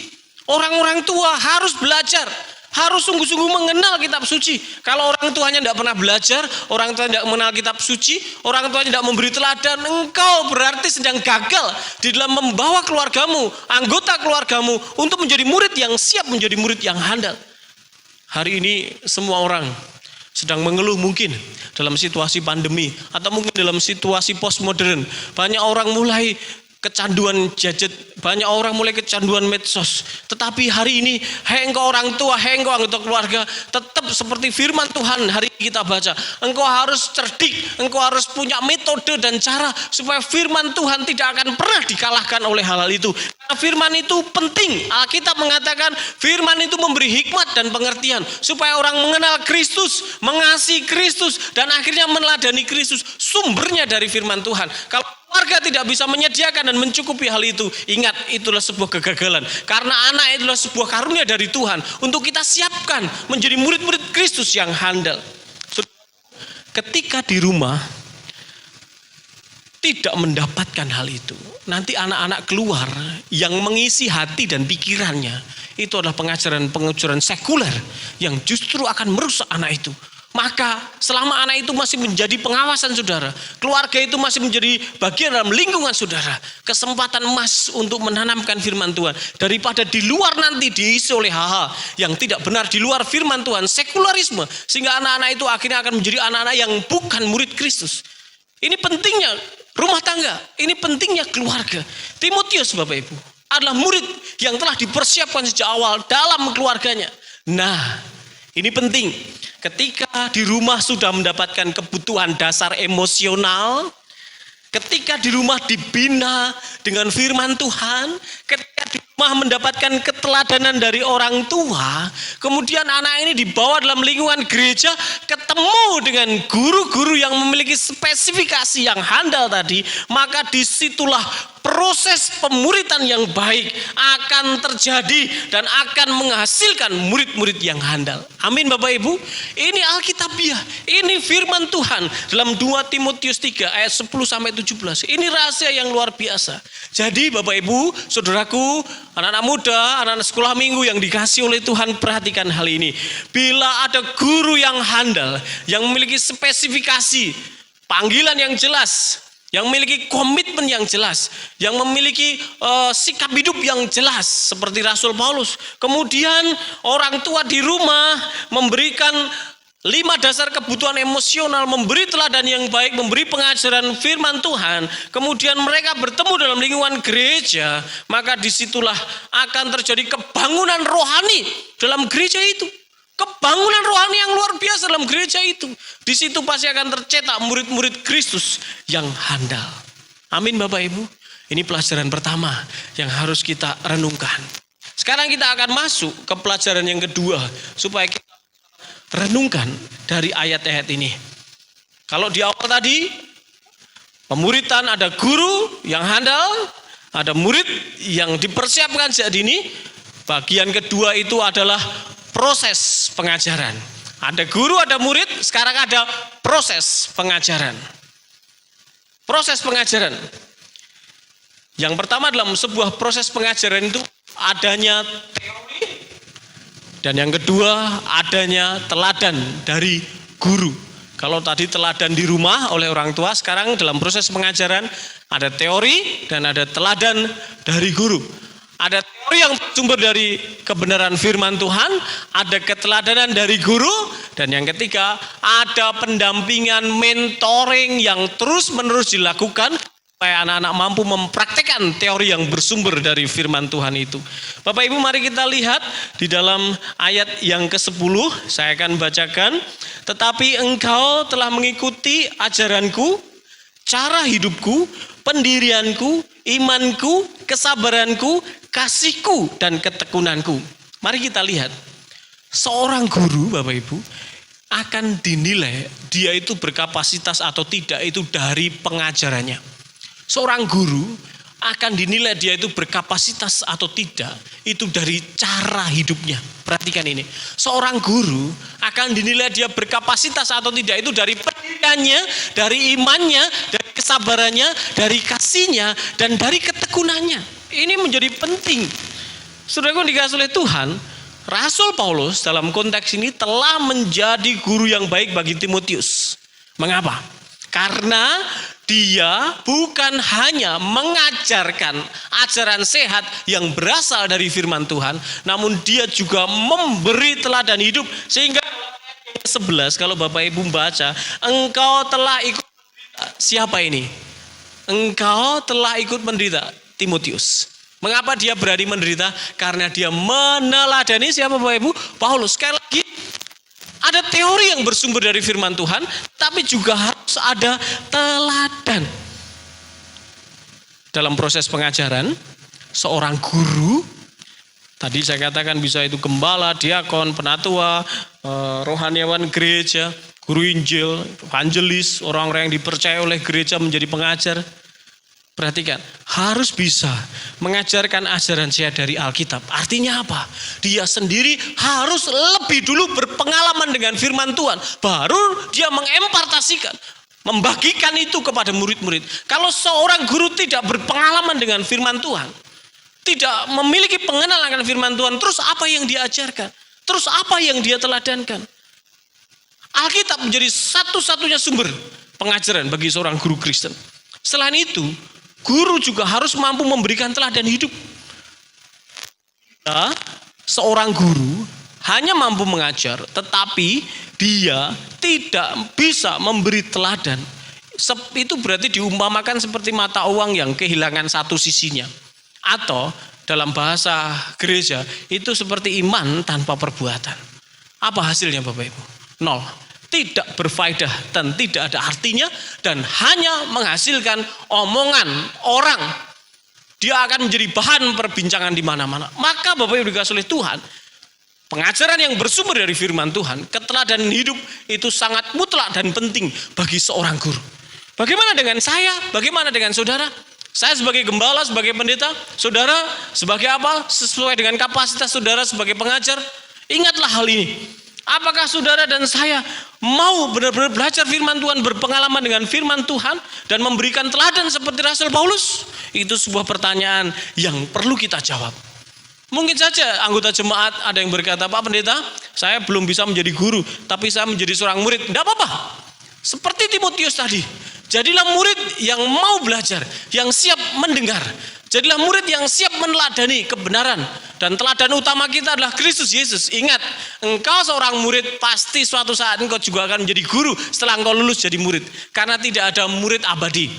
Orang-orang tua harus belajar, harus sungguh-sungguh mengenal kitab suci. Kalau orang tuanya tidak pernah belajar, orang tua tidak mengenal kitab suci, orang tuanya tidak memberi teladan, engkau berarti sedang gagal di dalam membawa keluargamu, anggota keluargamu untuk menjadi murid yang siap menjadi murid yang handal. Hari ini semua orang sedang mengeluh mungkin dalam situasi pandemi atau mungkin dalam situasi postmodern. Banyak orang mulai kecanduan gadget, banyak orang mulai kecanduan medsos. Tetapi hari ini, hei engkau orang tua, hei engkau anggota keluarga, tetap seperti firman Tuhan hari ini kita baca. Engkau harus cerdik, engkau harus punya metode dan cara supaya firman Tuhan tidak akan pernah dikalahkan oleh hal-hal itu. Karena firman itu penting. Alkitab mengatakan firman itu memberi hikmat dan pengertian supaya orang mengenal Kristus, mengasihi Kristus, dan akhirnya meneladani Kristus. Sumbernya dari firman Tuhan. Kalau keluarga tidak bisa menyediakan dan mencukupi hal itu, ingat, itulah sebuah kegagalan. Karena anak itulah sebuah karunia dari Tuhan untuk kita siapkan menjadi murid-murid Kristus yang handal. Ketika di rumah tidak mendapatkan hal itu, nanti anak-anak keluar yang mengisi hati dan pikirannya itu adalah pengajaran-pengajaran sekuler yang justru akan merusak anak itu. Maka selama anak itu masih menjadi pengawasan saudara, keluarga itu masih menjadi bagian dalam lingkungan saudara, kesempatan emas untuk menanamkan firman Tuhan. Daripada di luar nanti diisi oleh hal-hal yang tidak benar di luar firman Tuhan, sekularisme, sehingga anak-anak itu akhirnya akan menjadi anak-anak yang bukan murid Kristus. Ini pentingnya rumah tangga, ini pentingnya keluarga. Timotius Bapak Ibu adalah murid yang telah dipersiapkan sejak awal dalam keluarganya. Nah, ini penting. Ketika di rumah sudah mendapatkan kebutuhan dasar emosional, ketika di rumah dibina dengan firman Tuhan, ketika di rumah mendapatkan keteladanan dari orang tua, kemudian anak ini dibawa dalam lingkungan gereja, ketemu dengan guru-guru yang memiliki spesifikasi yang handal tadi, maka disitulah proses pemuritan yang baik akan terjadi dan akan menghasilkan murid-murid yang handal. Amin Bapak Ibu. Ini Alkitabiah, ini firman Tuhan dalam 2 Timotius 3 ayat 10 sampai 17. Ini rahasia yang luar biasa. Jadi Bapak Ibu, saudaraku, anak-anak muda, anak-anak sekolah minggu yang dikasih oleh Tuhan, perhatikan hal ini. Bila ada guru yang handal, yang memiliki spesifikasi, panggilan yang jelas, yang memiliki komitmen yang jelas, yang memiliki sikap hidup yang jelas seperti Rasul Paulus. Kemudian orang tua di rumah memberikan 5 dasar kebutuhan emosional, memberi teladan yang baik, memberi pengajaran firman Tuhan. Kemudian mereka bertemu dalam lingkungan gereja, maka disitulah akan terjadi kebangunan rohani dalam gereja itu. Kebangunan rohani yang luar biasa dalam gereja itu. Di situ pasti akan tercetak murid-murid Kristus yang handal. Amin Bapak Ibu. Ini pelajaran pertama yang harus kita renungkan. Sekarang kita akan masuk ke pelajaran yang kedua, supaya kita renungkan dari ayat-ayat ini. Kalau di awal tadi, pemuritan ada guru yang handal, ada murid yang dipersiapkan sejak dini. Bagian kedua itu adalah proses pengajaran. Ada guru, ada murid, sekarang ada proses pengajaran. Proses pengajaran. Yang pertama dalam sebuah proses pengajaran itu adanya teori, dan yang kedua adanya teladan dari guru. Kalau tadi teladan di rumah oleh orang tua, sekarang dalam proses pengajaran ada teori dan ada teladan dari guru. Ada teori yang sumber dari kebenaran firman Tuhan, ada keteladanan dari guru, dan yang ketiga ada pendampingan mentoring yang terus-menerus dilakukan supaya anak-anak mampu mempraktikkan teori yang bersumber dari firman Tuhan itu. Bapak Ibu, mari kita lihat di dalam ayat yang ke-10, saya akan bacakan. Tetapi engkau telah mengikuti ajaranku, cara hidupku, pendirianku, imanku, kesabaranku, kasihku, dan ketekunanku. Mari kita lihat. Seorang guru, Bapak Ibu, akan dinilai dia itu berkapasitas atau tidak itu dari pengajarannya. Seorang guru akan dinilai dia itu berkapasitas atau tidak itu dari cara hidupnya. Perhatikan ini. Seorang guru akan dinilai dia berkapasitas atau tidak itu dari pendiriannya, dari imannya, dari kesabarannya, dari kasihnya, dan dari ketekunannya. Ini menjadi penting. Saudaraku dikasih oleh Tuhan, Rasul Paulus dalam konteks ini telah menjadi guru yang baik bagi Timotius. Mengapa? Karena dia bukan hanya mengajarkan ajaran sehat yang berasal dari firman Tuhan, namun dia juga memberi teladan hidup. Sehingga 11 kalau Bapak Ibu baca, engkau telah ikut menderita. Siapa ini? Engkau telah ikut menderita, Timotius. Mengapa dia berani menderita? Karena dia meneladani siapa Bapak Ibu? Paulus. Sekali lagi, ada teori yang bersumber dari firman Tuhan, tapi juga harus ada teladan. Dalam proses pengajaran, seorang guru, tadi saya katakan bisa itu gembala, diakon, penatua, rohaniawan gereja, guru Injil, evangelis, orang-orang yang dipercaya oleh gereja menjadi pengajar. Perhatikan, harus bisa mengajarkan ajaran sehat dari Alkitab. Artinya apa? Dia sendiri harus lebih dulu berpengalaman dengan firman Tuhan. Baru dia mengempartasikan, membagikan itu kepada murid-murid. Kalau seorang guru tidak berpengalaman dengan firman Tuhan, tidak memiliki pengenalan akan firman Tuhan, terus apa yang dia ajarkan? Terus apa yang dia teladankan? Alkitab menjadi satu-satunya sumber pengajaran bagi seorang guru Kristen. Selain itu, guru juga harus mampu memberikan teladan hidup. Seorang guru hanya mampu mengajar, tetapi dia tidak bisa memberi teladan. Itu berarti diumpamakan seperti mata uang yang kehilangan satu sisinya. Atau dalam bahasa gereja, itu seperti iman tanpa perbuatan. Apa hasilnya Bapak Ibu? 0. Tidak berfaedah dan tidak ada artinya, dan hanya menghasilkan omongan orang. Dia akan menjadi bahan perbincangan di mana-mana. Maka Bapak Ibu dikasih oleh Tuhan, pengajaran yang bersumber dari firman Tuhan, keteladanan hidup itu sangat mutlak dan penting bagi seorang guru. Bagaimana dengan saya? Bagaimana dengan saudara? Saya sebagai gembala, sebagai pendeta, saudara sebagai apa? Sesuai dengan kapasitas saudara sebagai pengajar. Ingatlah hal ini. Apakah saudara dan saya mau benar-benar belajar firman Tuhan, berpengalaman dengan firman Tuhan, dan memberikan teladan seperti Rasul Paulus? Itu sebuah pertanyaan yang perlu kita jawab. Mungkin saja anggota jemaat ada yang berkata, Pak Pendeta, saya belum bisa menjadi guru, tapi saya menjadi seorang murid. Tidak apa-apa. Seperti Timotius tadi, jadilah murid yang mau belajar, yang siap mendengar. Jadilah murid yang siap meneladani kebenaran. Dan teladan utama kita adalah Kristus Yesus. Ingat, engkau seorang murid, pasti suatu saat engkau juga akan menjadi guru setelah engkau lulus jadi murid. Karena tidak ada murid abadi.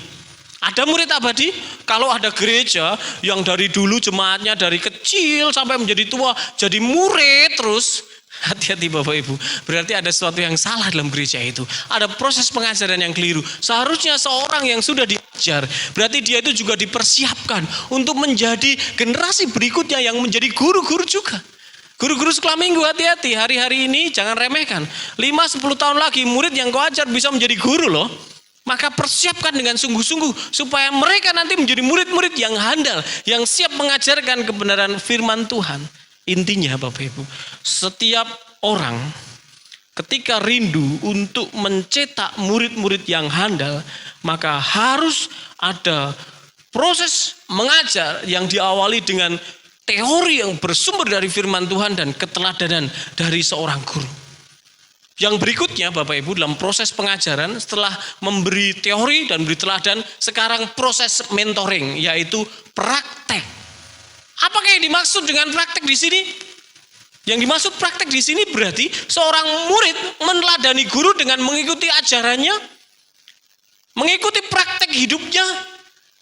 Ada murid abadi kalau ada gereja yang dari dulu jemaatnya dari kecil sampai menjadi tua jadi murid terus. Hati-hati Bapak Ibu, berarti ada sesuatu yang salah dalam gereja itu. Ada proses pengajaran yang keliru. Seharusnya seorang yang sudah diajar, berarti dia itu juga dipersiapkan untuk menjadi generasi berikutnya yang menjadi guru-guru juga. Guru-guru sekolah minggu, hati-hati, hari-hari ini jangan remehkan. 5-10 tahun lagi murid yang kau ajar bisa menjadi guru loh. Maka persiapkan dengan sungguh-sungguh supaya mereka nanti menjadi murid-murid yang handal, yang siap mengajarkan kebenaran firman Tuhan. Intinya Bapak Ibu, setiap orang ketika rindu untuk mencetak murid-murid yang handal, maka harus ada proses mengajar yang diawali dengan teori yang bersumber dari firman Tuhan dan keteladanan dari seorang guru. Yang berikutnya Bapak Ibu, dalam proses pengajaran setelah memberi teori dan beri teladan, sekarang proses mentoring, yaitu praktek. Apakah yang dimaksud dengan praktek di sini? Yang dimaksud praktek di sini berarti seorang murid meneladani guru dengan mengikuti ajarannya, mengikuti praktek hidupnya.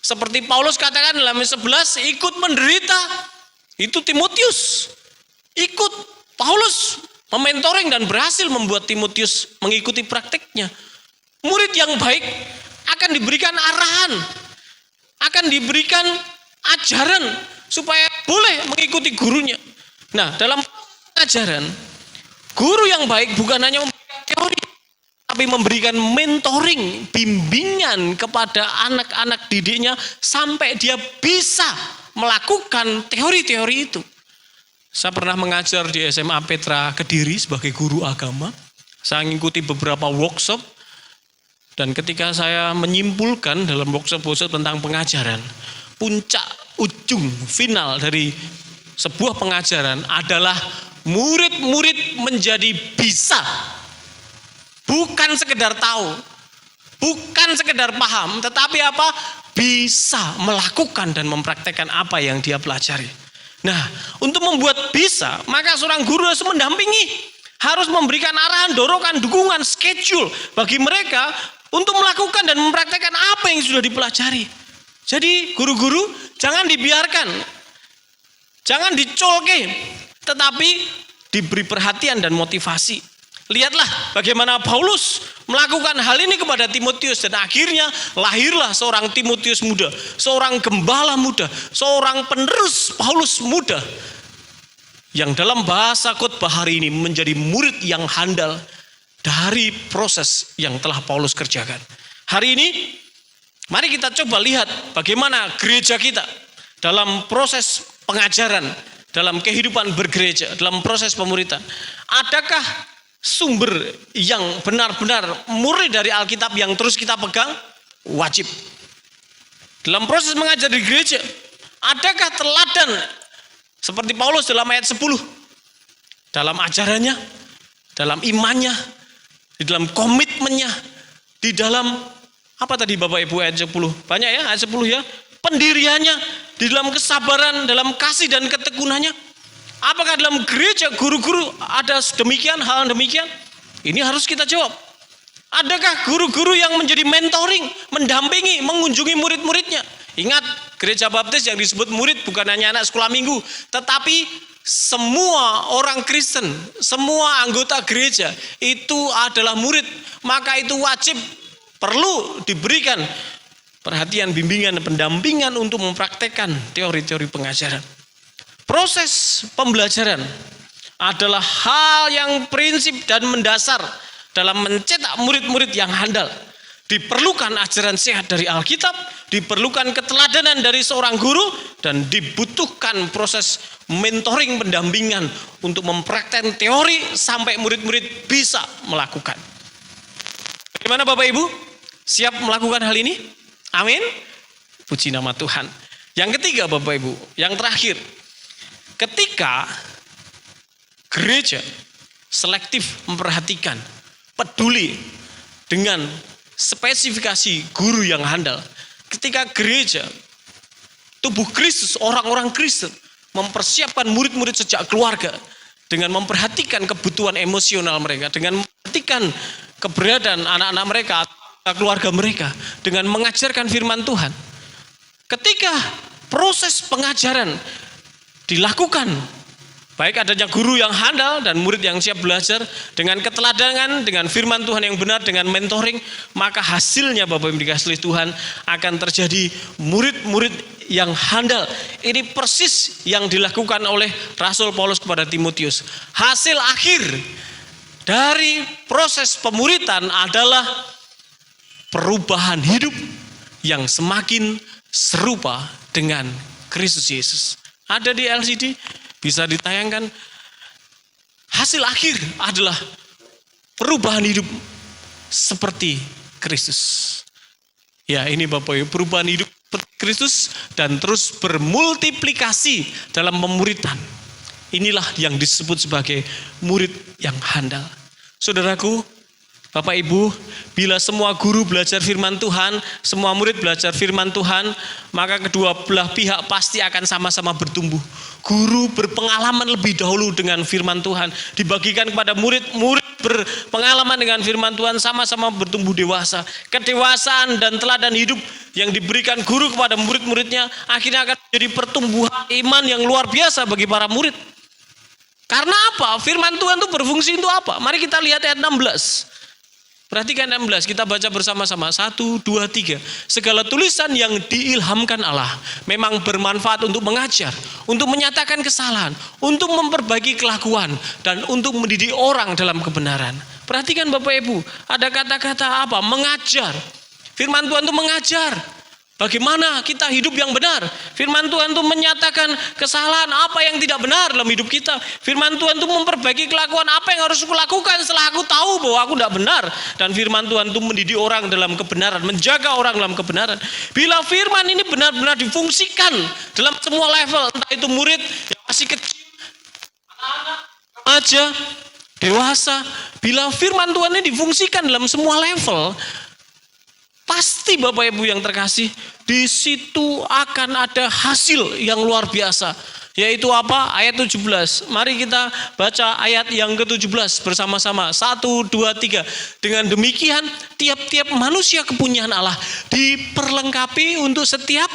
Seperti Paulus katakan dalam 11, ikut menderita. Itu Timotius. Ikut Paulus mementoring dan berhasil membuat Timotius mengikuti prakteknya. Murid yang baik akan diberikan arahan, akan diberikan ajaran supaya boleh mengikuti gurunya. Nah, dalam ajaran, guru yang baik bukan hanya memberikan teori, tapi memberikan mentoring, bimbingan kepada anak-anak didiknya sampai dia bisa melakukan teori-teori itu. Saya pernah mengajar di SMA Petra Kediri sebagai guru agama. Saya mengikuti beberapa workshop, dan ketika saya menyimpulkan dalam workshop-workshop tentang pengajaran, puncak ujung final dari sebuah pengajaran adalah murid-murid menjadi bisa, bukan sekedar tahu, bukan sekedar paham, tetapi apa? Bisa melakukan dan mempraktekkan apa yang dia pelajari. Nah, untuk membuat bisa, maka seorang guru harus mendampingi, harus memberikan arahan, dorongan, dukungan, schedule bagi mereka untuk melakukan dan mempraktekkan apa yang sudah dipelajari. Jadi guru-guru jangan dibiarkan, jangan dicolke, tetapi diberi perhatian dan motivasi. Lihatlah bagaimana Paulus melakukan hal ini kepada Timotius, dan akhirnya lahirlah seorang Timotius muda, seorang gembala muda, seorang penerus Paulus muda yang dalam bahasa khotbah hari ini menjadi murid yang handal dari proses yang telah Paulus kerjakan. Hari ini mari kita coba lihat bagaimana gereja kita dalam proses pengajaran, dalam kehidupan bergereja, dalam proses pemuritan. Adakah sumber yang benar-benar murni dari Alkitab yang terus kita pegang? Wajib. Dalam proses mengajar di gereja, adakah teladan seperti Paulus dalam ayat 10? Dalam ajarannya, dalam imannya, di dalam komitmennya, di dalam apa tadi Bapak Ibu ayat 10? Banyak ya ayat 10 ya. Pendiriannya, di dalam kesabaran, dalam kasih dan ketekunannya. Apakah dalam gereja guru-guru ada demikian, hal demikian? Ini harus kita jawab. Adakah guru-guru yang menjadi mentoring, mendampingi, mengunjungi murid-muridnya? Ingat, gereja baptis yang disebut murid bukan hanya anak sekolah minggu, tetapi semua orang Kristen, semua anggota gereja itu adalah murid. Maka itu wajib, perlu diberikan perhatian, bimbingan, dan pendampingan untuk mempraktekkan teori-teori pengajaran. Proses pembelajaran adalah hal yang prinsip dan mendasar dalam mencetak murid-murid yang handal. Diperlukan ajaran sehat dari Alkitab, diperlukan keteladanan dari seorang guru, dan dibutuhkan proses mentoring pendampingan untuk mempraktekkan teori sampai murid-murid bisa melakukan. Bagaimana Bapak Ibu? Siap melakukan hal ini? Amin. Puji nama Tuhan. Yang ketiga Bapak Ibu, yang terakhir. Ketika gereja selektif memperhatikan, peduli dengan spesifikasi guru yang handal. Ketika gereja, tubuh Kristus, orang-orang Kristen mempersiapkan murid-murid sejak keluarga dengan memperhatikan kebutuhan emosional mereka, dengan memperhatikan keberadaan anak-anak mereka, keluarga mereka, dengan mengajarkan firman Tuhan. Ketika proses pengajaran dilakukan, baik adanya guru yang handal dan murid yang siap belajar dengan keteladanan, dengan firman Tuhan yang benar, dengan mentoring, maka hasilnya Bapak Ibu dikasihi Tuhan akan terjadi murid-murid yang handal. Ini persis yang dilakukan oleh Rasul Paulus kepada Timotius. Hasil akhir dari proses pemuritan adalah perubahan hidup yang semakin serupa dengan Kristus Yesus. Ada di LCD, bisa ditayangkan. Hasil akhir adalah perubahan hidup seperti Kristus. Ya, ini Bapak Ibu, perubahan hidup seperti Kristus dan terus bermultiplikasi dalam pemuritan. Inilah yang disebut sebagai murid yang handal. Saudaraku, Bapak Ibu, bila semua guru belajar firman Tuhan, semua murid belajar firman Tuhan, maka kedua belah pihak pasti akan sama-sama bertumbuh. Guru berpengalaman lebih dahulu dengan firman Tuhan, dibagikan kepada murid, murid berpengalaman dengan firman Tuhan, sama-sama bertumbuh dewasa. Kedewasaan dan teladan hidup yang diberikan guru kepada murid-muridnya akhirnya akan menjadi pertumbuhan iman yang luar biasa bagi para murid. Karena apa? Firman Tuhan itu berfungsi untuk apa? Mari kita lihat ayat 16. Perhatikan 16, kita baca bersama-sama. 1, 2, 3. Segala tulisan yang diilhamkan Allah memang bermanfaat untuk mengajar, untuk menyatakan kesalahan, untuk memperbaiki kelakuan, dan untuk mendidik orang dalam kebenaran. Perhatikan Bapak Ibu, ada kata-kata apa? Mengajar. Firman Tuhan itu mengajar. Bagaimana kita hidup yang benar. Firman Tuhan itu menyatakan kesalahan apa yang tidak benar dalam hidup kita. Firman Tuhan itu memperbaiki kelakuan apa yang harus aku lakukan setelah aku tahu bahwa aku tidak benar. Dan firman Tuhan itu mendidik orang dalam kebenaran, menjaga orang dalam kebenaran. Bila firman ini benar-benar difungsikan dalam semua level, entah itu murid yang masih kecil, anak-anak, remaja, dewasa, bila firman Tuhan ini difungsikan dalam semua level, pasti Bapak Ibu yang terkasih, di situ akan ada hasil yang luar biasa. Yaitu apa? Ayat 17. Mari kita baca ayat yang ke-17 bersama-sama. 1, 2, 3. Dengan demikian, tiap-tiap manusia kepunyaan Allah diperlengkapi untuk setiap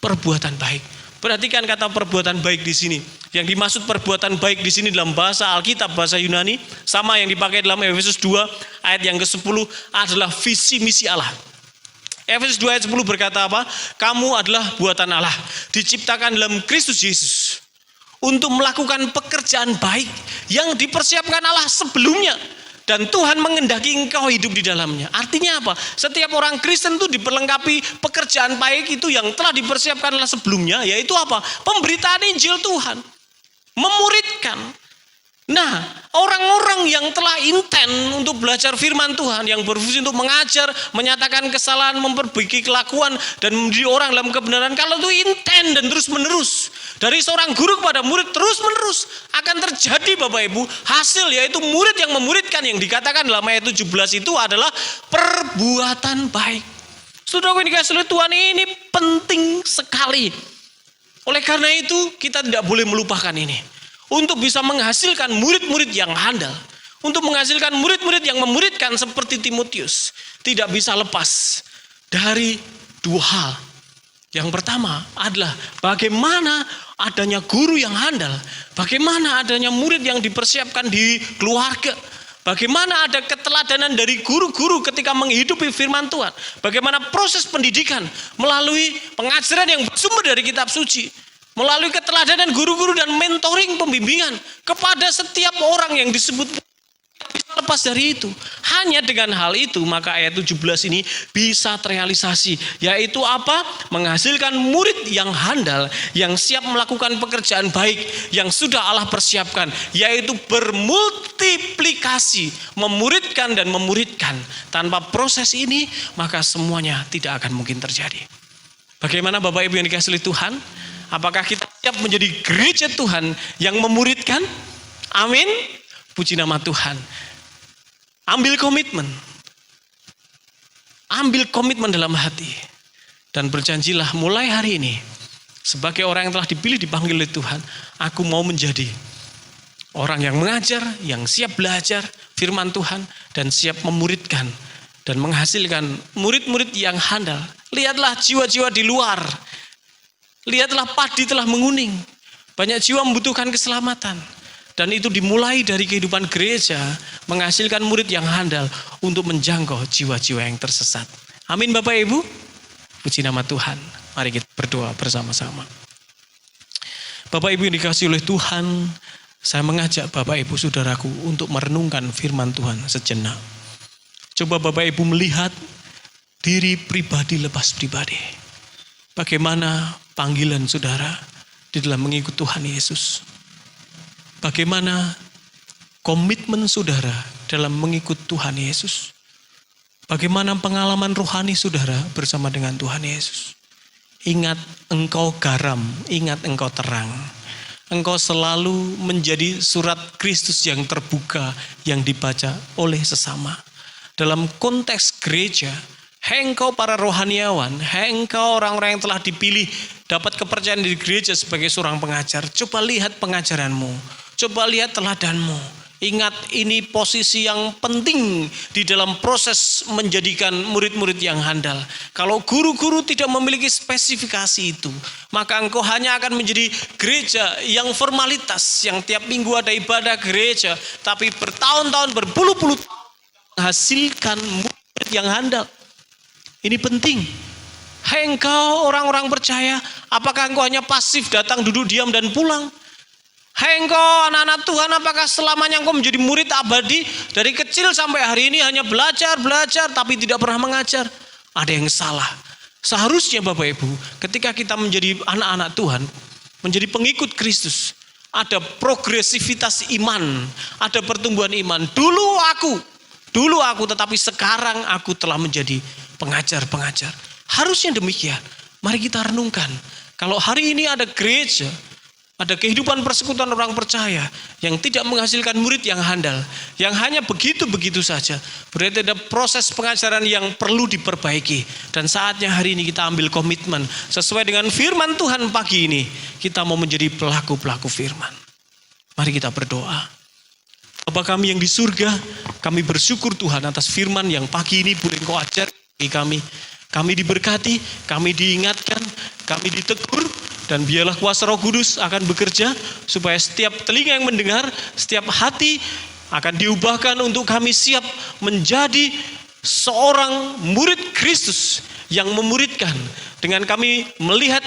perbuatan baik. Perhatikan kata perbuatan baik di sini. Yang dimaksud perbuatan baik di sini dalam bahasa Alkitab, bahasa Yunani, sama yang dipakai dalam Efesus 2 ayat yang ke-10 adalah visi misi Allah. Efesus 2 ayat 10 berkata apa? Kamu adalah buatan Allah, diciptakan dalam Kristus Yesus untuk melakukan pekerjaan baik yang dipersiapkan Allah sebelumnya, dan Tuhan mengendaki engkau hidup di dalamnya. Artinya apa? Setiap orang Kristen itu diperlengkapi pekerjaan baik itu yang telah dipersiapkan Allah sebelumnya, yaitu apa? Pemberitaan Injil Tuhan, memuridkan. Nah, orang-orang yang telah intent untuk belajar firman Tuhan, yang berfungsi untuk mengajar, menyatakan kesalahan, memperbaiki kelakuan, dan mendidik orang dalam kebenaran, kalau itu intent dan terus-menerus, dari seorang guru kepada murid terus-menerus, akan terjadi Bapak Ibu, hasil yaitu murid yang memuridkan, yang dikatakan dalam ayat 17 itu adalah perbuatan baik. Saudara yang dikasihi Tuhan, ini penting sekali. Oleh karena itu, kita tidak boleh melupakan ini. Untuk bisa menghasilkan murid-murid yang handal, untuk menghasilkan murid-murid yang memuridkan seperti Timotius, tidak bisa lepas dari dua hal. Yang pertama adalah bagaimana adanya guru yang handal, bagaimana adanya murid yang dipersiapkan di keluarga, bagaimana ada keteladanan dari guru-guru ketika menghidupi firman Tuhan, bagaimana proses pendidikan melalui pengajaran yang bersumber dari kitab suci, melalui keteladanan guru-guru dan mentoring pembimbingan kepada setiap orang yang disebut. Lepas dari itu, hanya dengan hal itu maka ayat 17 ini bisa terrealisasi, yaitu apa? Menghasilkan murid yang handal, yang siap melakukan pekerjaan baik yang sudah Allah persiapkan, yaitu bermultiplikasi, memuridkan dan memuridkan. Tanpa proses ini maka semuanya tidak akan mungkin terjadi. Bagaimana Bapak Ibu yang dikasihi oleh Tuhan? Apakah kita siap menjadi gereja Tuhan yang memuridkan? Amin. Puji nama Tuhan. Ambil komitmen. Ambil komitmen dalam hati. Dan berjanjilah mulai hari ini, sebagai orang yang telah dipilih, dipanggil oleh Tuhan, aku mau menjadi orang yang mengajar, yang siap belajar firman Tuhan, dan siap memuridkan, dan menghasilkan murid-murid yang handal. Lihatlah jiwa-jiwa di luar. Lihatlah padi telah menguning. Banyak jiwa membutuhkan keselamatan. Dan itu dimulai dari kehidupan gereja, menghasilkan murid yang handal untuk menjangkau jiwa-jiwa yang tersesat. Amin Bapak Ibu. Puji nama Tuhan. Mari kita berdoa bersama-sama. Bapak Ibu yang dikasihi oleh Tuhan, saya mengajak Bapak Ibu saudaraku untuk merenungkan firman Tuhan sejenak. Coba Bapak Ibu melihat diri pribadi lepas pribadi. Bagaimana panggilan saudara di dalam mengikut Tuhan Yesus. Bagaimana komitmen saudara dalam mengikut Tuhan Yesus. Bagaimana pengalaman rohani saudara bersama dengan Tuhan Yesus. Ingat engkau garam, ingat engkau terang. Engkau selalu menjadi surat Kristus yang terbuka, yang dibaca oleh sesama. Dalam konteks gereja, hai engkau para rohaniawan, hai engkau orang-orang yang telah dipilih, dapat kepercayaan di gereja sebagai seorang pengajar. Coba lihat pengajaranmu. Coba lihat teladanmu. Ingat, ini posisi yang penting di dalam proses menjadikan murid-murid yang handal. Kalau guru-guru tidak memiliki spesifikasi itu, maka engkau hanya akan menjadi gereja yang formalitas, yang tiap minggu ada ibadah gereja, tapi bertahun-tahun, berpuluh-puluh tahun menghasilkan murid yang handal. Ini penting. Hai engkau orang-orang percaya, apakah engkau hanya pasif datang, duduk, diam, dan pulang? Hai engkau anak-anak Tuhan, apakah selamanya engkau menjadi murid abadi? Dari kecil sampai hari ini hanya belajar, tapi tidak pernah mengajar. Ada yang salah. Seharusnya Bapak Ibu, ketika kita menjadi anak-anak Tuhan, menjadi pengikut Kristus, ada progresivitas iman, ada pertumbuhan iman. Dulu aku, tetapi sekarang aku telah menjadi pengajar-pengajar. Harusnya demikian. Mari kita renungkan. Kalau hari ini ada gereja, ada kehidupan persekutuan orang percaya yang tidak menghasilkan murid yang handal, yang hanya begitu-begitu saja, berarti ada proses pengajaran yang perlu diperbaiki. Dan saatnya hari ini kita ambil komitmen sesuai dengan firman Tuhan pagi ini. Kita mau menjadi pelaku-pelaku firman. Mari kita berdoa. Bapa kami yang di surga, kami bersyukur Tuhan atas firman yang pagi ini boleh Engkau ajar bagi kami. Kami diberkati, kami diingatkan, kami ditegur. Dan biarlah kuasa Roh Kudus akan bekerja supaya setiap telinga yang mendengar, setiap hati akan diubahkan untuk kami siap menjadi seorang murid Kristus yang memuridkan. Dengan kami melihat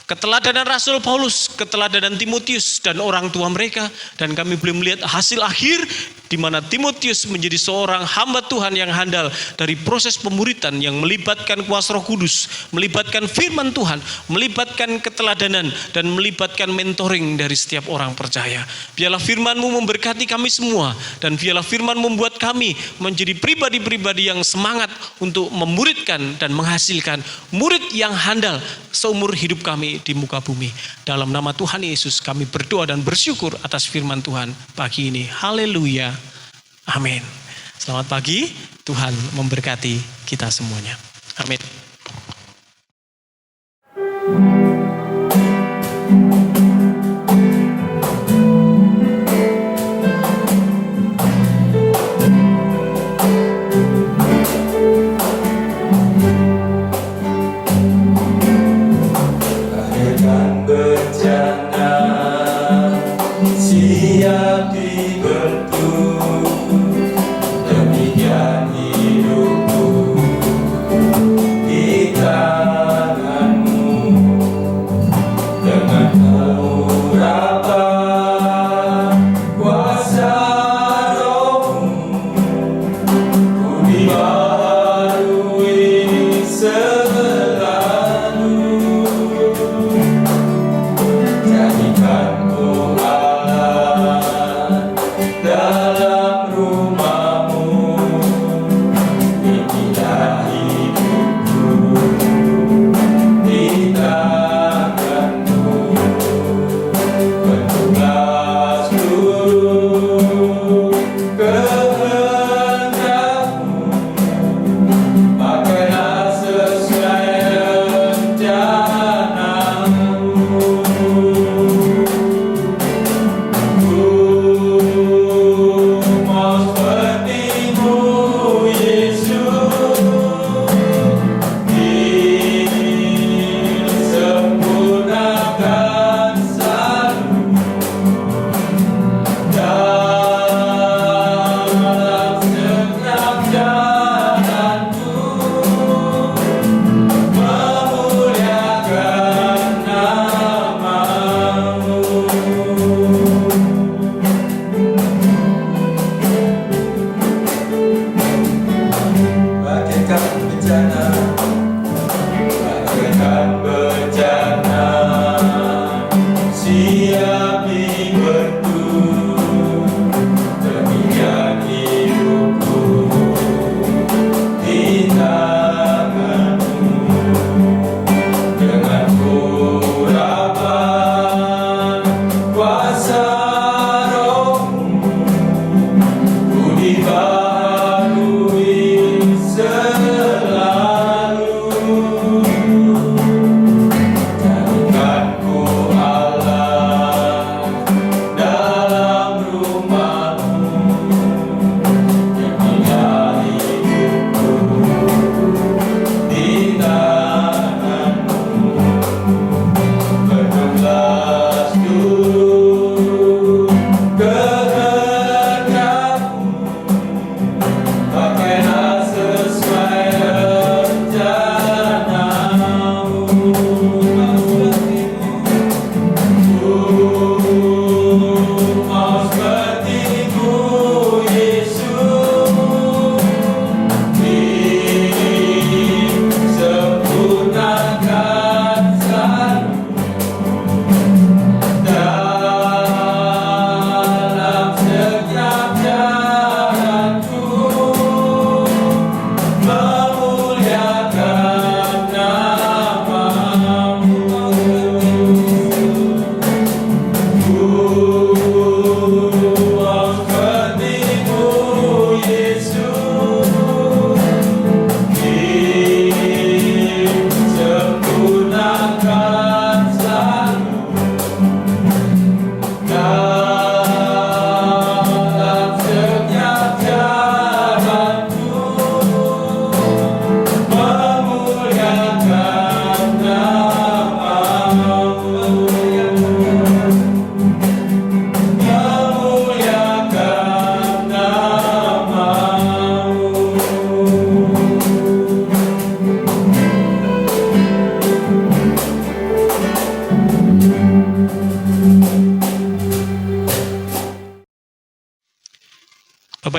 keteladanan Rasul Paulus, keteladanan Timotius dan orang tua mereka, dan kami boleh melihat hasil akhir di mana Timotius menjadi seorang hamba Tuhan yang handal dari proses pemuridan yang melibatkan kuasa Roh Kudus, melibatkan firman Tuhan, melibatkan keteladanan dan melibatkan mentoring dari setiap orang percaya. Biarlah firman-Mu memberkati kami semua, dan biarlah firman membuat kami menjadi pribadi-pribadi yang semangat untuk memuridkan dan menghasilkan murid yang handal seumur hidup kami di muka bumi. Dalam nama Tuhan Yesus kami berdoa dan bersyukur atas firman Tuhan pagi ini. Haleluya. Amin. Selamat pagi. Tuhan memberkati kita semuanya. Amin. Hidupku di tanganmu.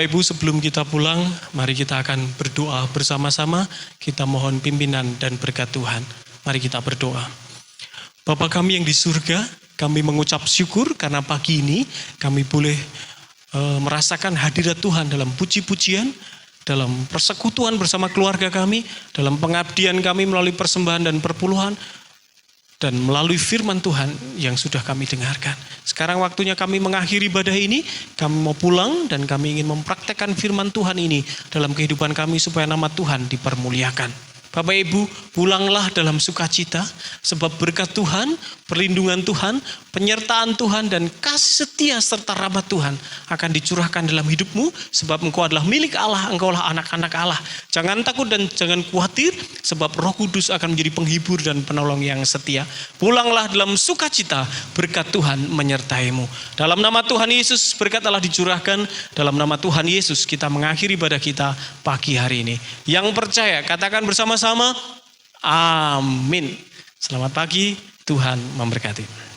Bapak Ibu, sebelum kita pulang, mari kita akan berdoa bersama-sama. Kita mohon pimpinan dan berkat Tuhan. Mari kita berdoa. Bapa kami yang di surga, kami mengucap syukur karena pagi ini kami boleh merasakan hadirat Tuhan dalam puji-pujian, dalam persekutuan bersama keluarga kami, dalam pengabdian kami melalui persembahan dan perpuluhan, dan melalui firman Tuhan yang sudah kami dengarkan. Sekarang waktunya kami mengakhiri ibadah ini, kami mau pulang dan kami ingin mempraktekkan firman Tuhan ini dalam kehidupan kami supaya nama Tuhan dipermuliakan. Bapak Ibu, pulanglah dalam sukacita, sebab berkat Tuhan, perlindungan Tuhan, penyertaan Tuhan, dan kasih setia serta rahmat Tuhan akan dicurahkan dalam hidupmu, sebab engkau adalah milik Allah, engkau adalah anak-anak Allah. Jangan takut dan jangan khawatir, sebab Roh Kudus akan menjadi penghibur dan penolong yang setia. Pulanglah dalam sukacita, berkat Tuhan menyertaimu. Dalam nama Tuhan Yesus, berkat Allah dicurahkan. Dalam nama Tuhan Yesus, kita mengakhiri ibadah kita pagi hari ini. Yang percaya, katakan bersama-sama, amin. Selamat pagi, Tuhan memberkati.